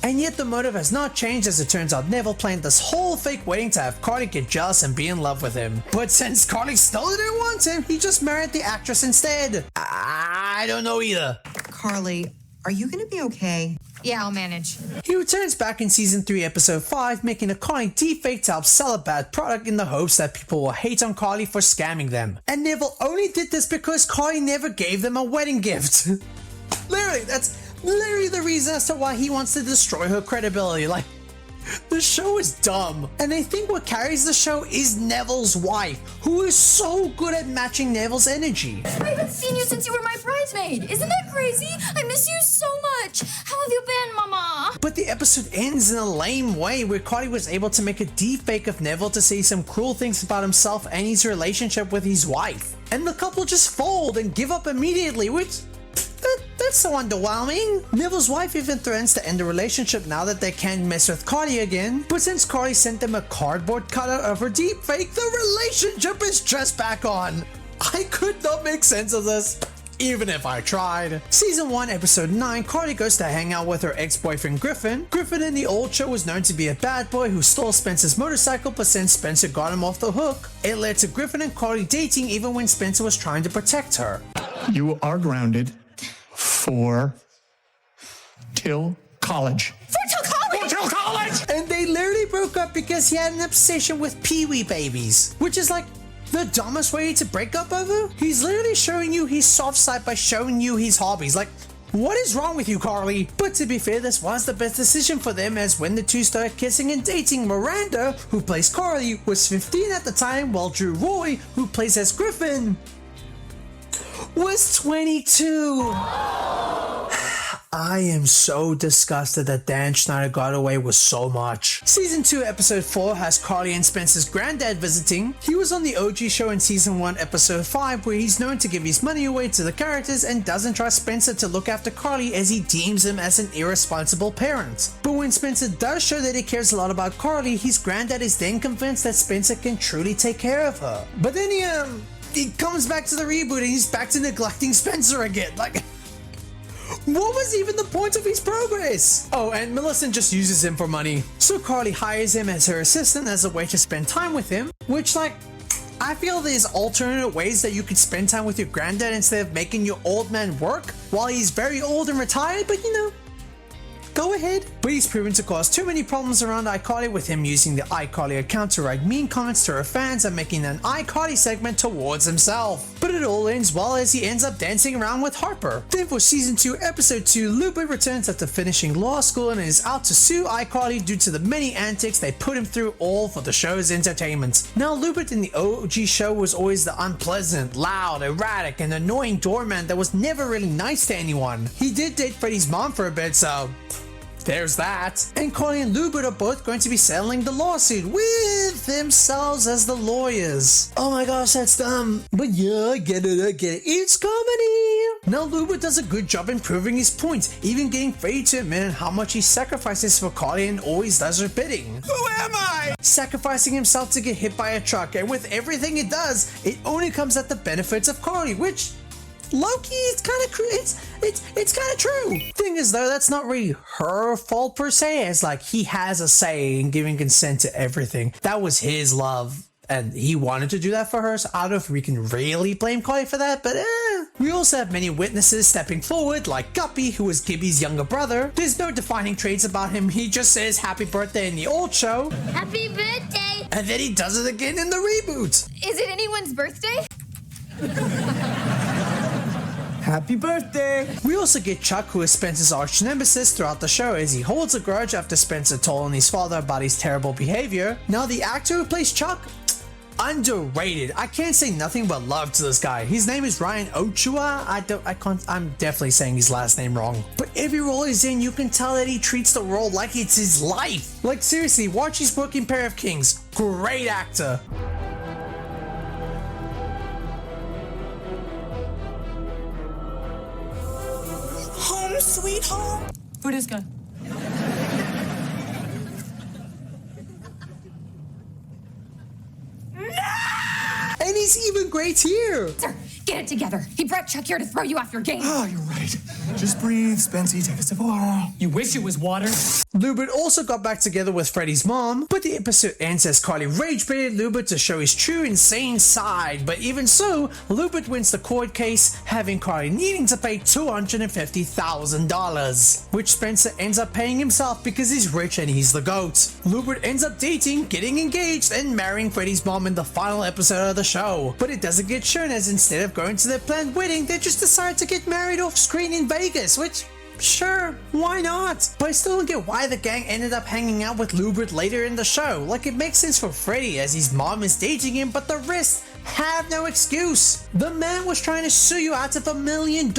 S2: And yet the motive has not changed, as it turns out Neville planned this whole fake wedding to have Carly get jealous and be in love with him. But since Carly still didn't want him, he just married the actress instead. I don't know either.
S13: Carly, are you gonna be okay?
S4: Yeah, I'll manage.
S2: He returns back in Season 3, Episode 5, making a Carly deepfake to help sell a bad product in the hopes that people will hate on Carly for scamming them. And Neville only did this because Carly never gave them a wedding gift. Literally, that's literally the reason as to why he wants to destroy her credibility. Like, the show is dumb. And I think what carries the show is Neville's wife, who is so good at matching Neville's energy.
S3: I haven't seen you since you were my bridesmaid. Isn't that crazy? I miss you so much. How have you been, Mama?
S2: But the episode ends in a lame way, where Carly was able to make a deepfake of Neville to say some cruel things about himself and his relationship with his wife. And the couple just fold and give up immediately, which... That's so underwhelming. Neville's wife even threatens to end the relationship now that they can't mess with Carly again. But since Carly sent them a cardboard cutout of her deepfake, the relationship is just back on. I could not make sense of this, even if I tried. Season 1, Episode 9, Carly goes to hang out with her ex-boyfriend Griffin. Griffin in the old show was known to be a bad boy who stole Spencer's motorcycle, but since Spencer got him off the hook, it led to Griffin and Carly dating even when Spencer was trying to protect her.
S14: You are grounded for till college.
S2: Till college! And they literally broke up because he had an obsession with Pee-wee babies, which is like the dumbest way to break up over. He's literally showing you his soft side by showing you his hobbies. Like, what is wrong with you, Carly? But to be fair, this was the best decision for them, as when the two started kissing and dating, Miranda, who plays Carly, was 15 at the time, while Drew Roy, who plays as Griffin, was 22. I am so disgusted that Dan Schneider got away with so much. Season 2, Episode 4 has Carly and Spencer's granddad visiting. He was on the OG show in Season 1, Episode 5, where he's known to give his money away to the characters and doesn't trust Spencer to look after Carly, as he deems him as an irresponsible parent. But when Spencer does show that he cares a lot about Carly, his granddad is then convinced that Spencer can truly take care of her. But then he comes back to the reboot and he's back to neglecting Spencer again. Like, what was even the point of his progress? Oh, and Millicent just uses him for money. So Carly hires him as her assistant as a way to spend time with him, which, like, I feel there's alternate ways that you could spend time with your granddad instead of making your old man work while he's very old and retired, but you know, Go ahead. But he's proven to cause too many problems around iCarly, with him using the iCarly account to write mean comments to her fans and making an iCarly segment towards himself. But it all ends well as he ends up dancing around with Harper. Then for season 2 episode 2, Lupin returns after finishing law school and is out to sue iCarly due to the many antics they put him through, all for the show's entertainment. Now Lupin in the OG show was always the unpleasant, loud, erratic, and annoying doorman that was never really nice to anyone. He did date Freddy's mom for a bit, so there's that. And Carly and Lubert are both going to be settling the lawsuit with themselves as the lawyers. Oh my gosh, that's dumb. But yeah, I get it. It's comedy. Now Lubert does a good job in proving his point, even getting Freddy to admit how much he sacrifices for Carly and always does her bidding. Who am I? Sacrificing himself to get hit by a truck, and with everything he does, it only comes at the benefits of Carly, which low-key, it's kind of true. Thing is though, that's not really her fault per se, as like he has a say in giving consent to everything. That was his love and he wanted to do that for her, so I don't know if we can really blame Carly for that, but We also have many witnesses stepping forward, like Guppy, who is Gibby's younger brother. There's no defining traits about him, he just says happy birthday in the old show.
S8: Happy birthday!
S2: And then he does it again in the reboot.
S3: Is it anyone's birthday?
S2: Happy birthday! We also get Chuck, who is Spencer's arch nemesis throughout the show, as he holds a grudge after Spencer told on his father about his terrible behavior. Now the actor who plays Chuck, underrated. I can't say nothing but love to this guy. His name is Ryan Ochua. I'm definitely saying his last name wrong. But every role he's in, you can tell that he treats the role like it's his life. Like seriously, watch his work in Pair of Kings. Great actor.
S9: Home sweet home. Buddhiska.
S2: And he's even great here.
S4: Sir, get it together. He brought Chuck here to throw you off your game.
S15: Oh, you're right. Just breathe, Spency. Take a sip of water.
S9: You wish it was water?
S2: Lubert also got back together with Freddy's mom, but the episode ends as Carly rage-baited Lubert to show his true insane side. But even so, Lubert wins the court case, having Carly needing to pay $250,000, which Spencer ends up paying himself because he's rich and he's the GOAT. Lubert ends up dating, getting engaged, and marrying Freddy's mom in the final episode of the show. But it doesn't get shown, as instead of going to their planned wedding, they just decide to get married off screen in Vegas, which, sure, why not? But I still don't get why the gang ended up hanging out with Lubert later in the show. Like, it makes sense for Freddy as his mom is dating him, but the rest have no excuse. The man was trying to sue you out of $1 million.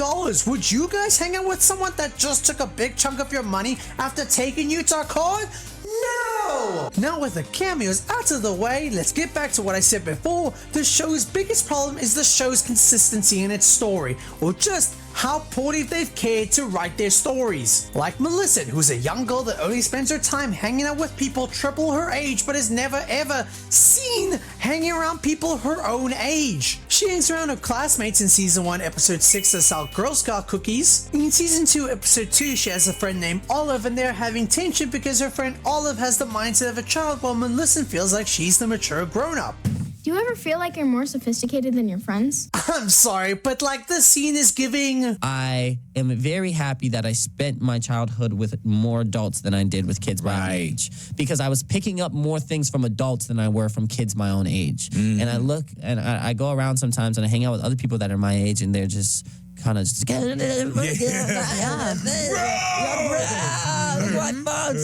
S2: Would you guys hang out with someone that just took a big chunk of your money after taking you to a court? No! Now with the cameos out of the way, let's get back to what I said before. The show's biggest problem is the show's consistency in its story, or just how poorly they've cared to write their stories. Like Millicent, who's a young girl that only spends her time hanging out with people triple her age, but is never ever seen hanging around people her own age. She hangs around her classmates in season 1 episode 6 to sell Girl Scout cookies. In season 2 episode 2, she has a friend named Olive, and they're having tension because her friend Olive has the mindset of a child, while Millicent feels like she's the mature grown-up.
S8: Do you ever feel like you're more sophisticated than your friends?
S2: I'm sorry, but like the scene is giving...
S16: I am very happy that I spent my childhood with more adults than I did with kids my age. Because I was picking up more things from adults than I were from kids my own age. And I look, and I go around sometimes and I hang out with other people that are my age, and they're just kind of just...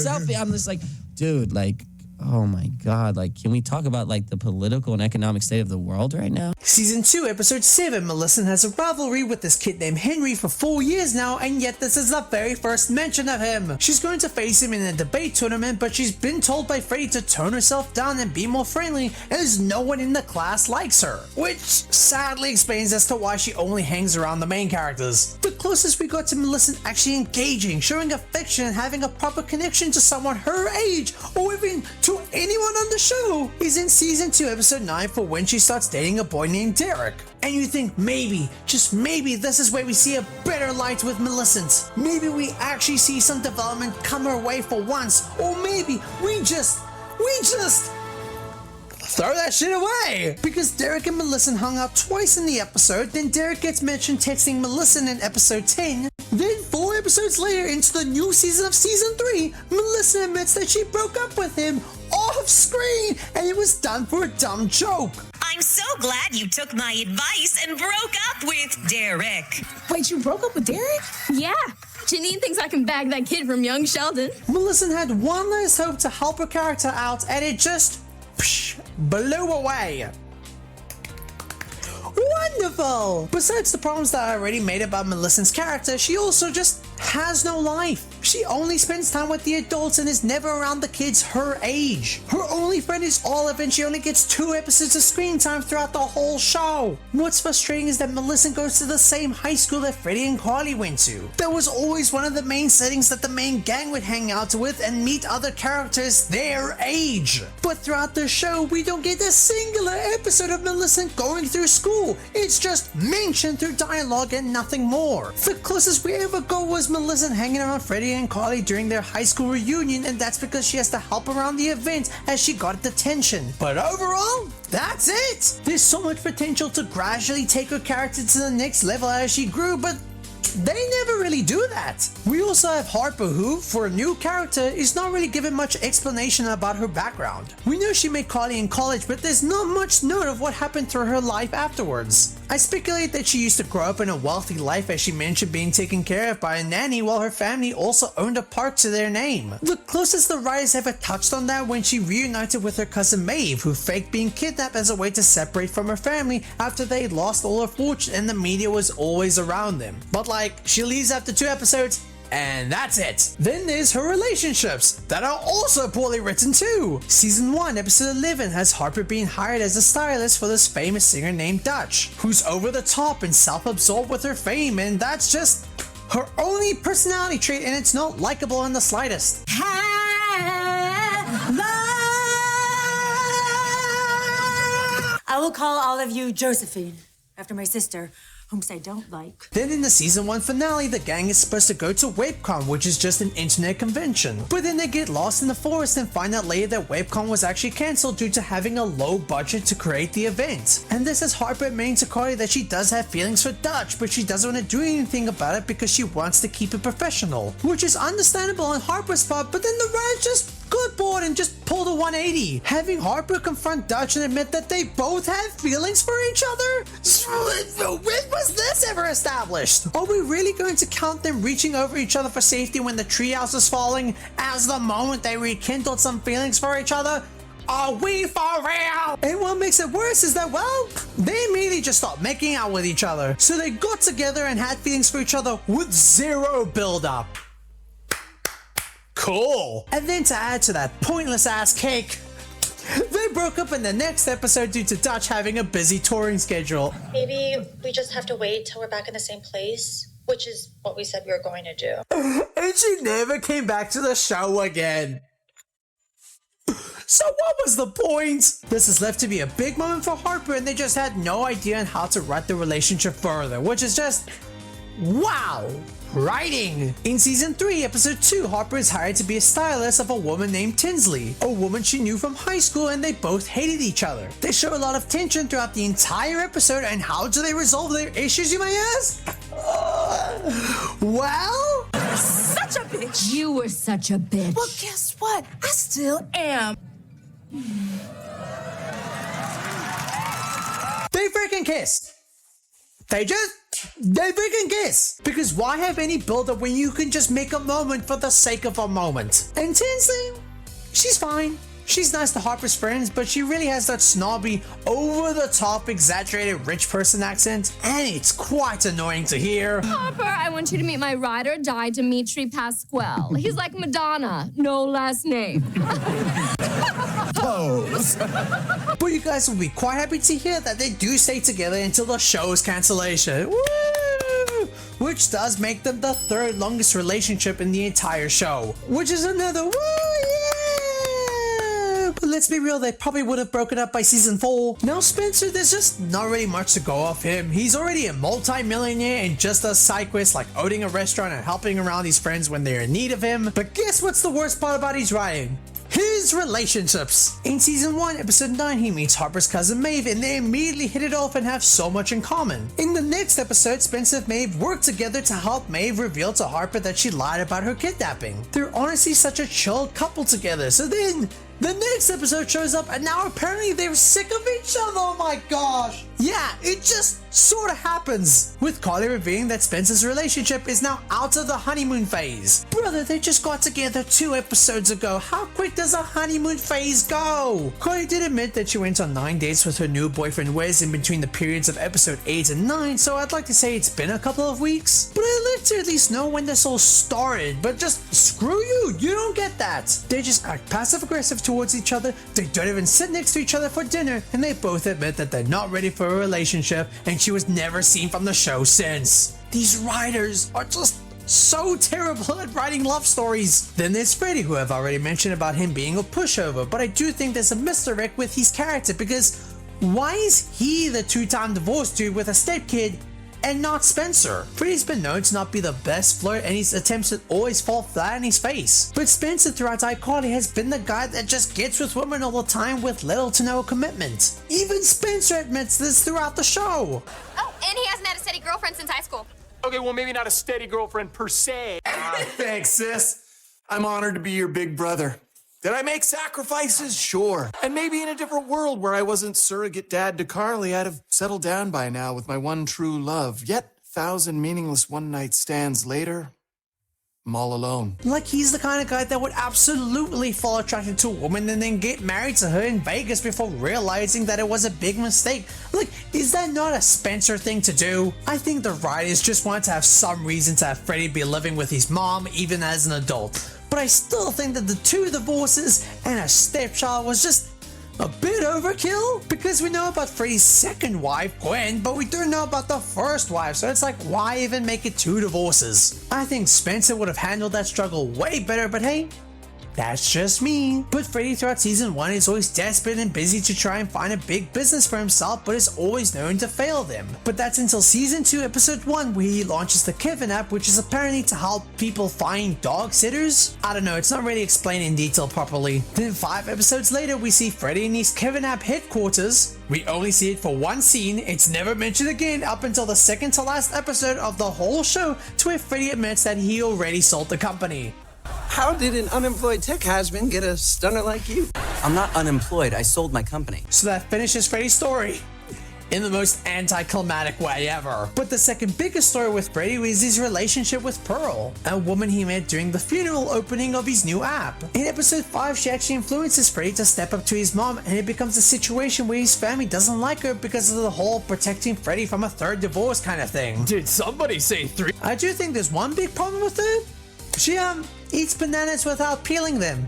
S16: selfie. I'm just like, dude, like... Oh my God, like, can we talk about, like, the political and economic state of the world right now?
S2: Season 2, episode 7, Millicent has a rivalry with this kid named Henry for 4 years now, and yet this is the very first mention of him. She's going to face him in a debate tournament, but she's been told by Freddy to tone herself down and be more friendly, as no one in the class likes her. Which sadly explains as to why she only hangs around the main characters. The closest we got to Millicent actually engaging, showing affection, and having a proper connection to someone her age, or even to anyone on the show, is in season 2 episode 9 for when she starts dating a boy named Derek. And you think maybe, just maybe, this is where we see a better light with Millicent. Maybe we actually see some development come her way for once, or maybe we just throw that shit away! Because Derek and Millicent hung out twice in the episode, then Derek gets mentioned texting Millicent in episode 10, then 4 episodes episodes later into the new season of season 3, Melissa admits that she broke up with him off screen and it was done for a dumb joke.
S17: I'm so glad you took my advice and broke up with Derek.
S1: Wait, you broke up with Derek?
S3: Yeah. Janine thinks I can bag that kid from young Sheldon.
S2: Melissa had one last hope to help her character out and it just blew away. Wonderful! Besides the problems that I already made about Melissa's character, she also just has no life. She only spends time with the adults and is never around the kids her age. Her only friend is Olive and she only gets 2 episodes of screen time throughout the whole show. What's frustrating is that Melissa goes to the same high school that Freddie and Carly went to. That was always one of the main settings that the main gang would hang out with and meet other characters their age. But throughout the show, we don't get a singular episode of Melissa going through school. It's just mentioned through dialogue and nothing more. The closest we ever go was Melissa hanging around Freddie and Carly during their high school reunion, and that's because she has to help around the event as she got detention. But overall, that's it! There's so much potential to gradually take her character to the next level as she grew, but they never really do that. We also have Harper who, for a new character, is not really given much explanation about her background. We know she met Carly in college, but there's not much note of what happened through her life afterwards. I speculate that she used to grow up in a wealthy life as she mentioned being taken care of by a nanny while her family also owned a park to their name. The closest the writers ever touched on that when she reunited with her cousin Maeve, who faked being kidnapped as a way to separate from her family after they lost all her fortune and the media was always around them. But she leaves after 2 episodes, and that's it. Then there's her relationships that are also poorly written too. Season 1, episode 11 has Harper being hired as a stylist for this famous singer named Dutch, who's over the top and self-absorbed with her fame, and that's just her only personality trait and it's not likable in the slightest.
S18: I will call all of you Josephine, after my sister, whom I don't like.
S2: Then in the season 1 finale, the gang is supposed to go to WebCon, which is just an internet convention. But then they get lost in the forest and find out later that WebCon was actually cancelled due to having a low budget to create the event. And this is Harper admitting to Carly that she does have feelings for Dutch, but she doesn't want to do anything about it because she wants to keep it professional. Which is understandable on Harper's part, but then the writers just got bored and just pulled a 180. Having Harper confront Dutch and admit that they both have feelings for each other? When was this ever established? Are we really going to count them reaching over each other for safety when the treehouse is falling as the moment they rekindled some feelings for each other? Are we for real? And what makes it worse is that, well, they immediately just stopped making out with each other. So they got together and had feelings for each other with 0 build-up. Cool. And then to add to that pointless ass cake, they broke up in the next episode due to Dutch having a busy touring schedule.
S19: Maybe we just have to wait till we're back in the same place, which is what we said we were going to do.
S2: And she never came back to the show again. So what was the point? This is left to be a big moment for Harper and they just had no idea on how to write the relationship further, which is just wow. Writing! In season 3, episode 2, Harper is hired to be a stylist of a woman named Tinsley, a woman she knew from high school and they both hated each other. They show a lot of tension throughout the entire episode and how do they resolve their issues, you may ask? Well?
S1: Such a bitch!
S3: You were such a bitch.
S1: Well, guess what? I still am.
S2: They freaking kissed. They freaking kiss. Because why have any build-up when you can just make a moment for the sake of a moment? And Tinsley, she's fine. She's nice to Harper's friends, but she really has that snobby, over-the-top, exaggerated rich person accent, and it's quite annoying to hear.
S3: Harper, I want you to meet my ride or die, Dimitri Pasquale. He's like Madonna, no last name.
S2: Pose. But you guys will be quite happy to hear that they do stay together until the show's cancellation. Woo! Which does make them the 3rd longest relationship in the entire show. Which is another woo, yeah! But let's be real, they probably would have broken up by season 4. Now Spencer, there's just not really much to go off him. He's already a multi-millionaire and just does side quests like owning a restaurant and helping around his friends when they're in need of him. But guess what's the worst part about his writing? His relationships. In season 1, episode 9, he meets Harper's cousin Maeve and they immediately hit it off and have so much in common. In the next episode, Spencer and Maeve work together to help Maeve reveal to Harper that she lied about her kidnapping. They're honestly such a chill couple together. So then the next episode shows up and now apparently they're sick of each other. Oh my gosh. Yeah, it just sort of happens, with Carly revealing that Spencer's relationship is now out of the honeymoon phase. Brother, they just got together 2 episodes ago. How quick does a honeymoon phase go? Carly did admit that she went on 9 dates with her new boyfriend Wes in between the periods of episode 8 and 9, so I'd like to say it's been a couple of weeks. But I'd like to at least know when this all started, but just screw you, you don't get that. They just act passive aggressive towards each other, they don't even sit next to each other for dinner, and they both admit that they're not ready for a relationship, and she was never seen from the show since. These writers are just so terrible at writing love stories. Then there's Freddie, who I've already mentioned about him being a pushover, but I do think there's a misdirect with his character, because why is he the 2-time divorced dude with a stepkid and not Spencer? Freddie's been known to not be the best flirt and his attempts would always fall flat in his face. But Spencer throughout iCarly has been the guy that just gets with women all the time with little to no commitment. Even Spencer admits this throughout the show.
S3: Oh, and he hasn't had a steady girlfriend since high school.
S6: Okay, well, maybe not a steady girlfriend per se.
S15: Thanks, sis. I'm honored to be your big brother. Did I make sacrifices? Sure. And maybe in a different world where I wasn't surrogate dad to Carly, I'd have settled down by now with my one true love. Yet, 1,000 meaningless one-night stands later, I'm all alone.
S2: Like he's the kind of guy that would absolutely fall attracted to a woman and then get married to her in Vegas before realizing that it was a big mistake. Like, is that not a Spencer thing to do? I think the writers just wanted to have some reason to have Freddie be living with his mom even as an adult. But I still think that the 2 divorces and a stepchild was just a bit overkill, because we know about Freddie's second wife, Gwen, but we don't know about the first wife, so it's like, why even make it 2 divorces? I think Spencer would have handled that struggle way better, but hey, that's just me. But Freddie throughout season 1 is always desperate and busy to try and find a big business for himself, but is always known to fail them. But that's until season 2 episode 1, where he launches the Kevin app, which is apparently to help people find dog sitters. I don't know, it's not really explained in detail properly. Then 5 episodes later, we see Freddie in his Kevin app headquarters. We only see it for one scene, it's never mentioned again up until the second to last episode of the whole show, to where Freddie admits that he already sold the company.
S20: How did an unemployed tech has-been get a stunner like you?
S12: I'm not unemployed. I sold my company.
S2: So that finishes Freddie's story in the most anticlimactic way ever. But the second biggest story with Freddie was his relationship with Pearl, a woman he met during the funeral opening of his new app. In episode 5, she actually influences Freddie to step up to his mom, and it becomes a situation where his family doesn't like her because of the whole protecting Freddie from a 3rd divorce kind of thing.
S6: Did somebody say 3?
S2: I do think there's one big problem with her. She eats bananas without peeling them.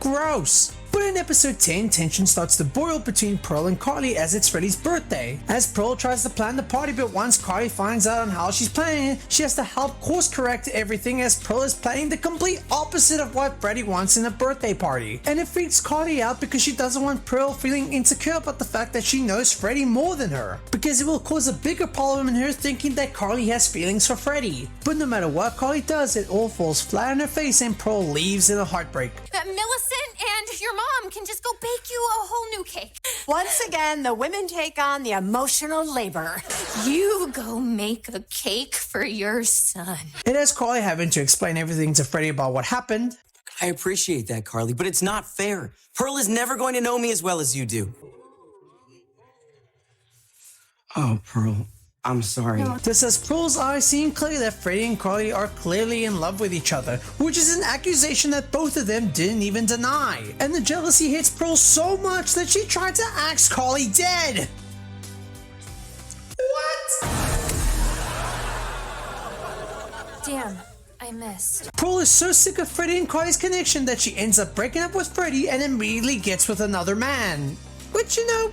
S2: Gross. But in episode 10, tension starts to boil between Pearl and Carly as it's Freddie's birthday. As Pearl tries to plan the party, but once Carly finds out on how she's planning it, she has to help course correct everything, as Pearl is planning the complete opposite of what Freddie wants in a birthday party. And it freaks Carly out because she doesn't want Pearl feeling insecure about the fact that she knows Freddie more than her, because it will cause a bigger problem in her thinking that Carly has feelings for Freddie. But no matter what Carly does, it all falls flat on her face and Pearl leaves in a heartbreak.
S3: Millicent and your mom can just go bake you a whole new cake.
S18: Once again, the women take on the emotional labor.
S3: You go make a cake for your son.
S2: It has Carly having to explain everything to Freddie about what happened.
S12: I appreciate that, Carly, but it's not fair. Pearl is never going to know me as well as you do. Oh, Pearl, I'm sorry.
S2: This has Pearl's eyes seeing clearly that Freddie and Carly are clearly in love with each other, which is an accusation that both of them didn't even deny. And the jealousy hits Pearl so much that she tried to axe Carly dead. What?
S3: Damn, I missed.
S2: Pearl is so sick of Freddie and Carly's connection that she ends up breaking up with Freddie and immediately gets with another man. Which, you know,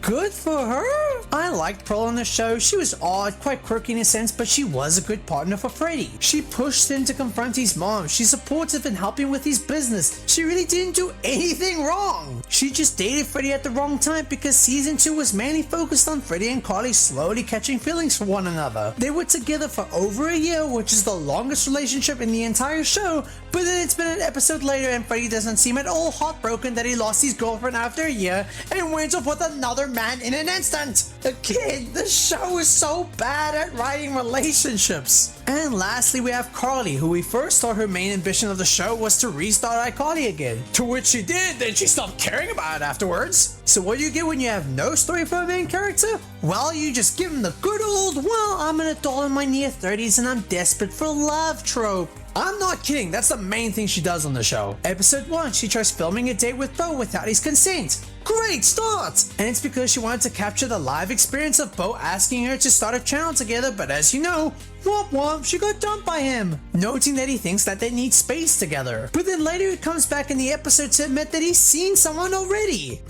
S2: Good for her. I liked Pearl on the show. She was odd, quite quirky in a sense, but she was a good partner for Freddy. She pushed him to confront his mom. She's supportive and helping with his business. She really didn't do anything wrong. She just dated Freddy at the wrong time because season 2 was mainly focused on Freddy and Carly slowly catching feelings for one another. They were together for over a year, which is the longest relationship in the entire show, but then it's been an episode later and Freddy doesn't seem at all heartbroken that he lost his girlfriend after a year and went off with another man in an instant. Again, the show is so bad at writing relationships. And lastly, we have Carly, who we first thought her main ambition of the show was to restart iCarly again. To which she did, then she stopped caring about it afterwards. So what do you get when you have no story for a main character? Well, you just give them the good old, well, I'm an adult in my near 30s and I'm desperate for love trope. I'm not kidding, that's the main thing she does on the show. Episode 1, she tries filming a date with Bo without his consent. Great start! And it's because she wanted to capture the live experience of Bo asking her to start a channel together, but as you know, womp womp, she got dumped by him, noting that he thinks that they need space together. But then later he comes back in the episode to admit that he's seen someone already.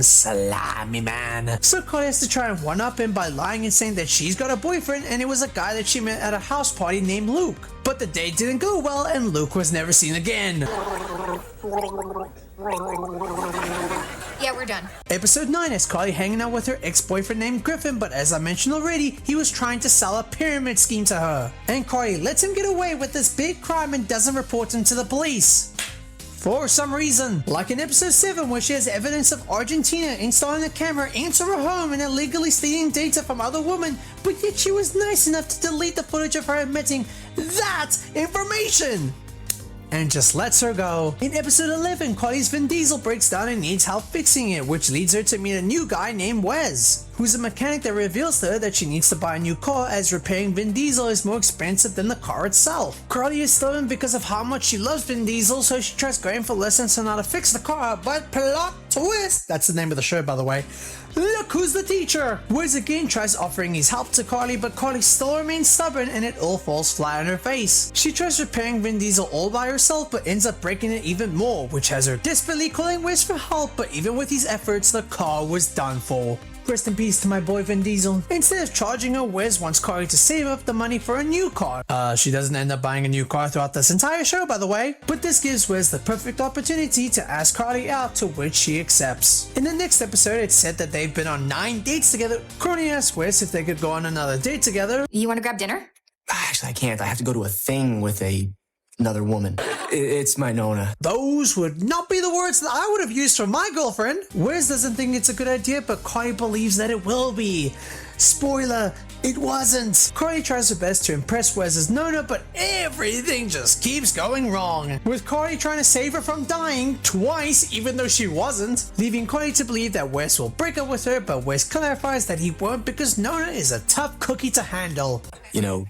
S2: Salami man. So Carly has to try and one-up him by lying and saying that she's got a boyfriend and it was a guy that she met at a house party named Luke. But the date didn't go well and Luke was never seen again.
S4: Yeah, we're done.
S2: Episode 9 has Carly hanging out with her ex-boyfriend named Griffin, but as I mentioned already, he was trying to sell a pyramid scheme to her. And Carly lets him get away with this big crime and doesn't report him to the police. For some reason. Like in episode 7 where she has evidence of Argentina installing a camera into her home and illegally stealing data from other women, but yet she was nice enough to delete the footage of her admitting that information and just lets her go. In episode 11, Carly's Vin Diesel breaks down and needs help fixing it, which leads her to meet a new guy named Wes, who's a mechanic that reveals to her that she needs to buy a new car as repairing Vin Diesel is more expensive than the car itself. Carly is stubborn because of how much she loves Vin Diesel, so she tries going for lessons on how to fix the car, but plot twist! That's the name of the show, by the way. Look who's the teacher! Wes again tries offering his help to Carly, but Carly still remains stubborn and it all falls flat on her face. She tries repairing Vin Diesel all by herself, but ends up breaking it even more, which has her desperately calling Wes for help, but even with his efforts, the car was done for. Rest in peace to my boy Vin Diesel. Instead of charging her, Wes wants Carly to save up the money for a new car. She doesn't end up buying a new car throughout this entire show, by the way. But this gives Wes the perfect opportunity to ask Carly out, to which she accepts. In the next episode, it's said that they've been on 9 dates together. Carly asks Wes if they could go on another date together.
S4: You want to grab dinner?
S10: Actually, I can't. I have to go to a thing with another woman. It's my Nona.
S2: Those would not be the words that I would have used for my girlfriend. Wes doesn't think it's a good idea, but Carly believes that it will be. Spoiler, it wasn't. Carly tries her best to impress Wes's Nona, but everything just keeps going wrong. With Carly trying to save her from dying twice, even though she wasn't, leaving Carly to believe that Wes will break up with her, but Wes clarifies that he won't because Nona is a tough cookie to handle.
S10: You know,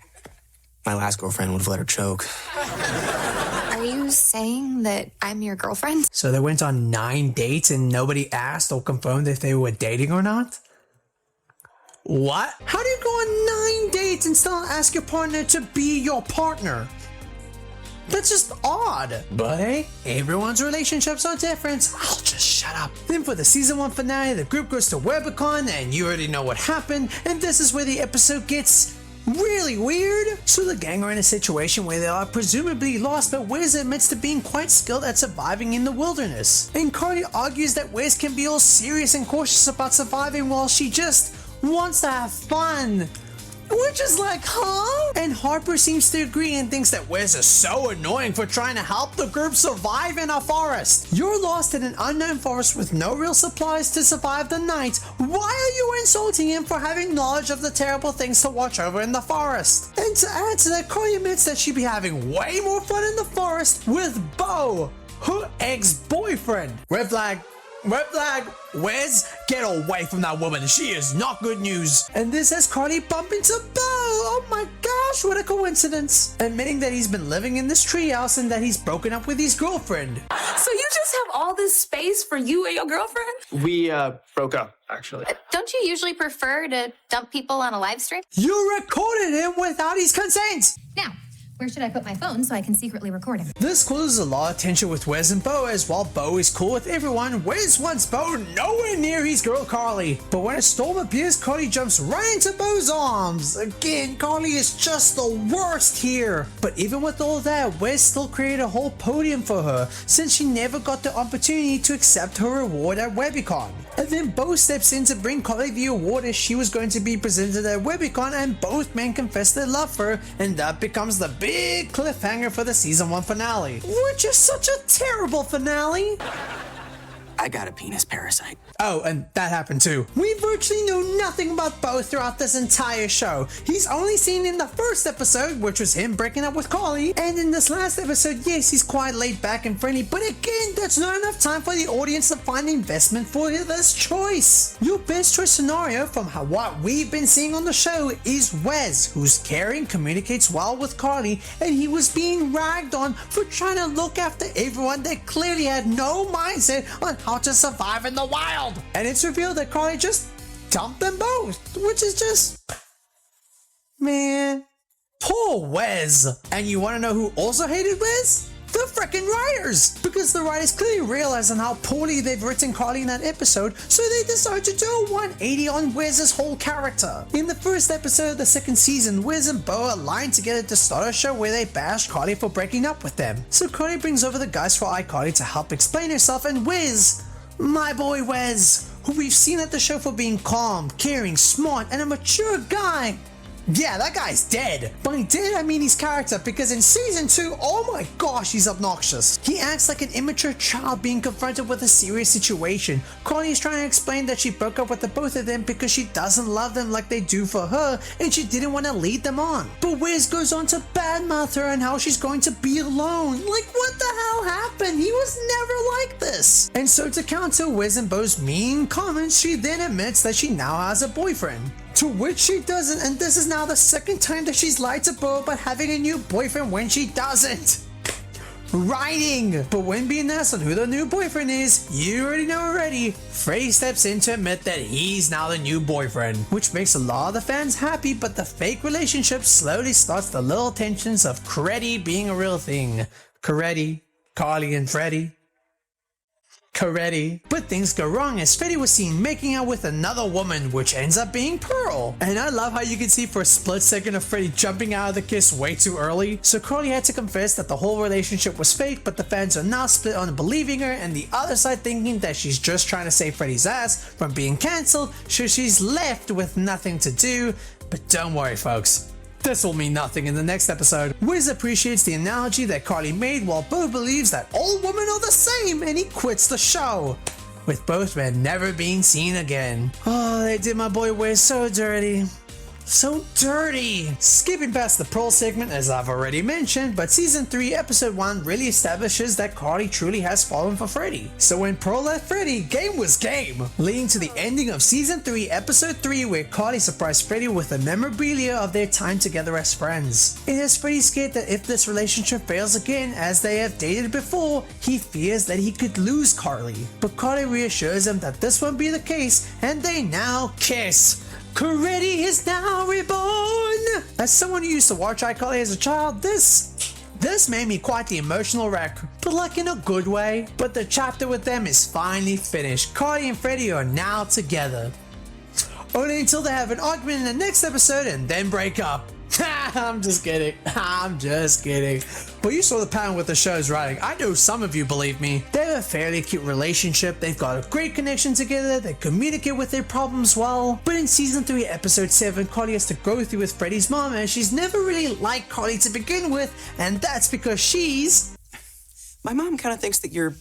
S10: my last girlfriend would have let her choke.
S4: Are you saying that I'm your girlfriend?
S2: So they went on 9 dates and nobody asked or confirmed if they were dating or not? What? How do you go on 9 dates and still ask your partner to be your partner? That's just odd. But hey, everyone's relationships are different. I'll just shut up. Then for the season 1 finale, the group goes to Webicon and you already know what happened, and this is where the episode gets really weird. So the gang are in a situation where they are presumably lost, but Wes admits to being quite skilled at surviving in the wilderness. And Carly argues that Wes can be all serious and cautious about surviving while she just wants to have fun. Which is like, huh? And Harper seems to agree and thinks that Wes is so annoying for trying to help the group survive in a forest. You're lost in an unknown forest with no real supplies to survive the night. Why are you insulting him for having knowledge of the terrible things to watch over in the forest? And to add to that, Carly admits that she'd be having way more fun in the forest with Bo, her ex-boyfriend. Red flag. Red flag! Wes, get away from that woman. She is not good news. And this has Carly bump into Bo. Oh my gosh, what a coincidence. Admitting that he's been living in this treehouse and that he's broken up with his girlfriend.
S9: So you just have all this space for you and your girlfriend?
S20: We broke up, actually.
S4: Don't you usually prefer to dump people on a live stream?
S2: You recorded him without his consent.
S4: Now, Where should I put my phone so I can secretly record him?
S2: This causes a lot of tension with Wes and Bo, as while Bo is cool with everyone, Wes wants Bo nowhere near his girl Carly. But when a storm appears, Carly jumps right into Bo's arms. Again, Carly is just the worst here. But even with all that, Wes still created a whole podium for her, since she never got the opportunity to accept her reward at WebbyCon. And then Bo steps in to bring Carly the award as she was going to be presented at WebbyCon, and both men confess their love for her, and that becomes the big cliffhanger for the season 1 finale. Which is such a terrible finale.
S10: I got a penis parasite.
S2: Oh, and that happened too. We virtually know nothing about Bo throughout this entire show. He's only seen in the first episode, which was him breaking up with Carly, and in this last episode, yes, he's quite laid back and friendly, but again, that's not enough time for the audience to find investment for this choice. Your best choice scenario from what we've been seeing on the show is Wes, who's caring, communicates well with Carly, and he was being ragged on for trying to look after everyone that clearly had no mindset on how to survive in the wild. And it's revealed that Carly just dumped them both, which is just... man. Poor Wes. And you want to know who also hated Wes? The frickin' writers! Because the writers clearly realized on how poorly they've written Carly in that episode, so they decided to do a 180 on Wes's whole character. In the first episode of the second season, Wes and Bo aligned together to start a show where they bash Carly for breaking up with them. So Carly brings over the guys for iCarly to help explain herself, and Wes, my boy Wes, who we've seen at the show for being calm, caring, smart, and a mature guy. Yeah, that guy's dead. By dead, I mean his character, because in season 2, oh my gosh, he's obnoxious. He acts like an immature child being confronted with a serious situation. Carly is trying to explain that she broke up with the both of them because she doesn't love them like they do for her, and she didn't want to lead them on. But Wes goes on to badmouth her and how she's going to be alone. Like, what the hell happened? He was never like this. And so to counter Wes and Bo's mean comments, she then admits that she now has a boyfriend. To which she doesn't, and this is now the second time that she's lied to Bo about having a new boyfriend when she doesn't. Writing! But when being asked on who the new boyfriend is, you already know already. Freddie steps in to admit that he's now the new boyfriend, which makes a lot of the fans happy, but the fake relationship slowly starts the little tensions of Coretti being a real thing. Coretti, Carly and Freddie. Coretti. But things go wrong as Freddie was seen making out with another woman, which ends up being Pearl. And I love how you can see for a split second of Freddie jumping out of the kiss way too early. So Carly had to confess that the whole relationship was fake, but the fans are now split on believing her and the other side thinking that she's just trying to save Freddie's ass from being cancelled, so she's left with nothing to do. But don't worry folks, this will mean nothing in the next episode. Wiz appreciates the analogy that Carly made, while Bo believes that all women are the same, and he quits the show, with both men never being seen again. Oh, they did my boy Wiz so dirty. So dirty! Skipping past the Pearl segment as I've already mentioned, but season 3 episode 1 really establishes that Carly truly has fallen for Freddie. So when Pearl left Freddie, game was game, leading to the ending of season 3 episode 3 where Carly surprised Freddie with the memorabilia of their time together as friends. It has Freddie scared that if this relationship fails again as they have dated before, he fears that he could lose Carly. But Carly reassures him that this won't be the case and they now kiss. Coretti is now reborn! As someone who used to watch iCarly as a child, this made me quite the emotional wreck, but like in a good way. But the chapter with them is finally finished. Carly and Freddie are now together. Only until they have an argument in the next episode and then break up. I'm just kidding. I'm just kidding. But you saw the pattern with the show's writing. I know some of you believe me. They have a fairly cute relationship. They've got a great connection together. They communicate with their problems well. But in season 3, episode 7, Carly has to go through with Freddie's mom, and she's never really liked Carly to begin with, and that's because she's...
S10: My mom kind of thinks that you're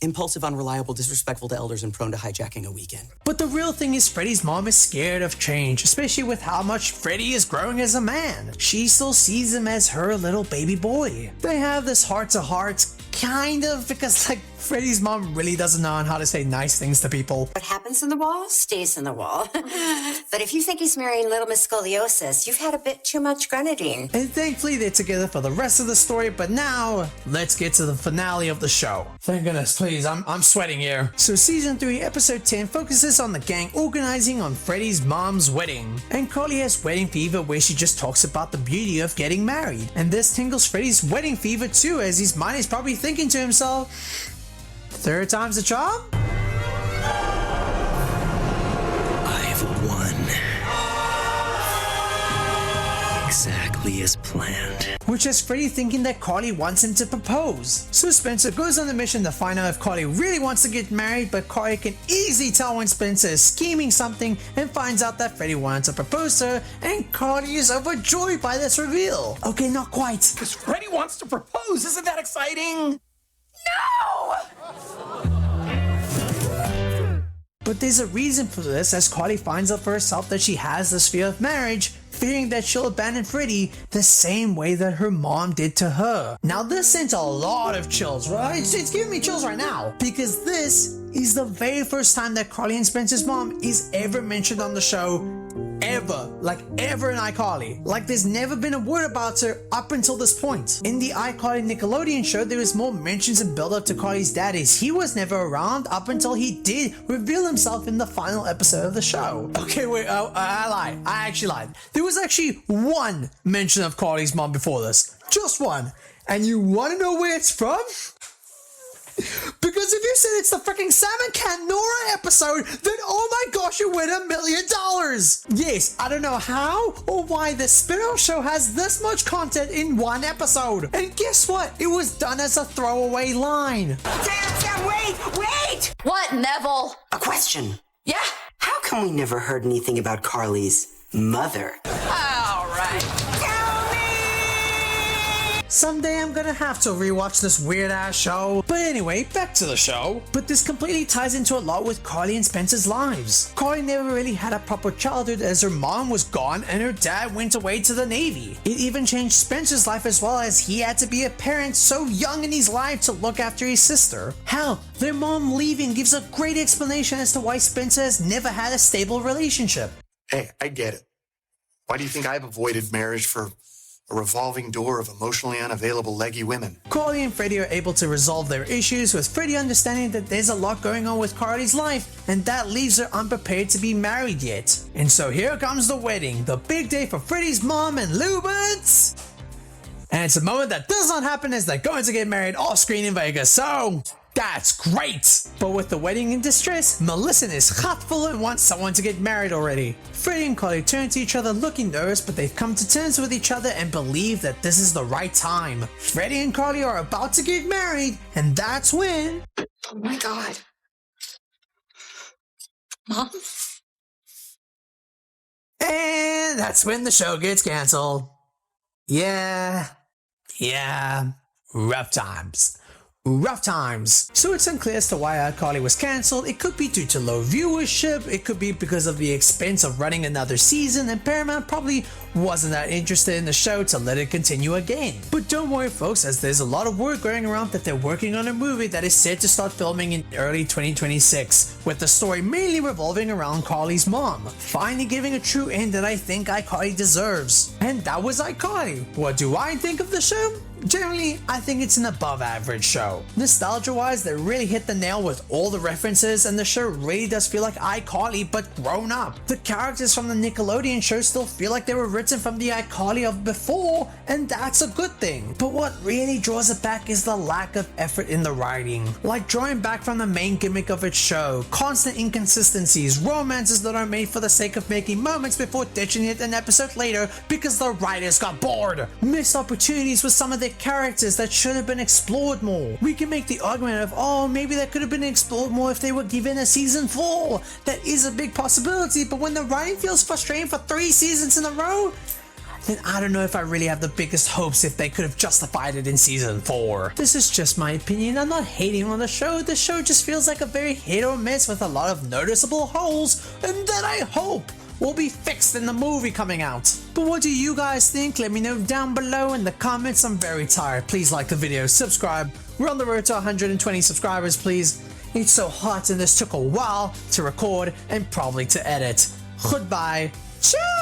S10: impulsive, unreliable, disrespectful to elders, and prone to hijacking a weekend.
S2: But the real thing is Freddie's mom is scared of change, especially with how much Freddie is growing as a man. She still sees him as her little baby boy. They have this heart-to-heart, kind of, because like Freddy's mom really doesn't know how to say nice things to people.
S21: What happens in the wall stays in the wall. But if you think he's marrying Little Miss Scoliosis, you've had a bit too much grenadine.
S2: And thankfully they're together for the rest of the story, but now let's get to the finale of the show. Thank goodness, please, I'm sweating here. So season 3 episode 10 focuses on the gang organizing on Freddy's mom's wedding. And Carly has wedding fever where she just talks about the beauty of getting married. And this tingles Freddy's wedding fever too, as his mind is probably thinking to himself, third time's the charm?
S7: I've won. Exactly as planned.
S2: Which has Freddy thinking that Carly wants him to propose. So Spencer goes on a mission to find out if Carly really wants to get married, but Carly can easily tell when Spencer is scheming something and finds out that Freddy wanted to propose to her, and Carly is overjoyed by this reveal. Okay, not quite.
S6: Because Freddy wants to propose, isn't that exciting? No!
S2: But there's a reason for this, as Carly finds out for herself that she has this fear of marriage, fearing that she'll abandon Freddy the same way that her mom did to her. Now this sends a lot of chills, right? It's giving me chills right now, because this is the very first time that Carly and Spencer's mom is ever mentioned on the show. Ever. Like ever in iCarly. Like there's never been a word about her up until this point. In the iCarly Nickelodeon show, there was more mentions and build up to Carly's dad, as he was never around up until he did reveal himself in the final episode of the show. Okay, wait, I lied. I actually lied. There was actually one mention of Carly's mom before this. Just one. And you want to know where it's from? Because if you said it's the freaking Salmon Can Nora episode, then oh my gosh, you win $1 million! Yes, I don't know how or why this spin-off show has this much content in one episode. And guess what? It was done as a throwaway line.
S20: Sam, wait!
S3: What, Neville?
S20: A question.
S3: Yeah?
S20: How come we never heard anything about Carly's mother?
S3: All right.
S2: Someday I'm gonna have to rewatch this weird ass show. But anyway, back to the show. But this completely ties into a lot with Carly and Spencer's lives. Carly never really had a proper childhood, as her mom was gone and her dad went away to the Navy. It even changed Spencer's life as well, as he had to be a parent so young in his life to look after his sister. Hell, their mom leaving gives a great explanation as to why Spencer has never had a stable relationship.
S15: Hey, I get it. Why do you think I've avoided marriage for a revolving door of emotionally unavailable leggy women?
S2: Carly and Freddy are able to resolve their issues, with Freddy understanding that there's a lot going on with Carly's life, and that leaves her unprepared to be married yet. And so here comes the wedding, the big day for Freddy's mom and Lubitz. And it's a moment that does not happen, as they're going to get married off screen in Vegas, so that's great! But with the wedding in distress, Millicent is hotful and wants someone to get married already. Freddy and Carly turn to each other looking nervous, but they've come to terms with each other and believe that this is the right time. Freddy and Carly are about to get married, and that's when...
S21: Oh my god. Mom?
S2: And that's when the show gets cancelled. Yeah. Rough times. So it's unclear as to why iCarly was cancelled. It could be due to low viewership, it could be because of the expense of running another season, and Paramount probably wasn't that interested in the show to let it continue again. But don't worry folks, as there's a lot of word going around that they're working on a movie that is set to start filming in early 2026, with the story mainly revolving around Carly's mom, finally giving a true end that I think iCarly deserves. And that was iCarly. What do I think of the show? Generally, I think it's an above average show. Nostalgia wise, they really hit the nail with all the references, and the show really does feel like iCarly but grown up. The characters from the Nickelodeon show still feel like they were written from the iCarly of before, and that's a good thing. But what really draws it back is the lack of effort in the writing. Like drawing back from the main gimmick of its show, constant inconsistencies, romances that are made for the sake of making moments before ditching it an episode later because the writers got bored. Missed opportunities with some of the characters that should have been explored more. We can make the argument of, oh, maybe that could have been explored more if they were given a season 4. That is a big possibility, but when the writing feels frustrating for 3 seasons in a row, then I don't know if I really have the biggest hopes if they could have justified it in season 4. This is just my opinion. I'm not hating on the show. The show just feels like a very hit or miss with a lot of noticeable holes, and that I hope will be fixed in the movie coming out. But what do you guys think? Let me know down below in the comments. I'm very tired. Please like the video, subscribe, We're on the road to 120 subscribers, please. It's so hot and this took a while to record and probably to edit. Goodbye. Ciao!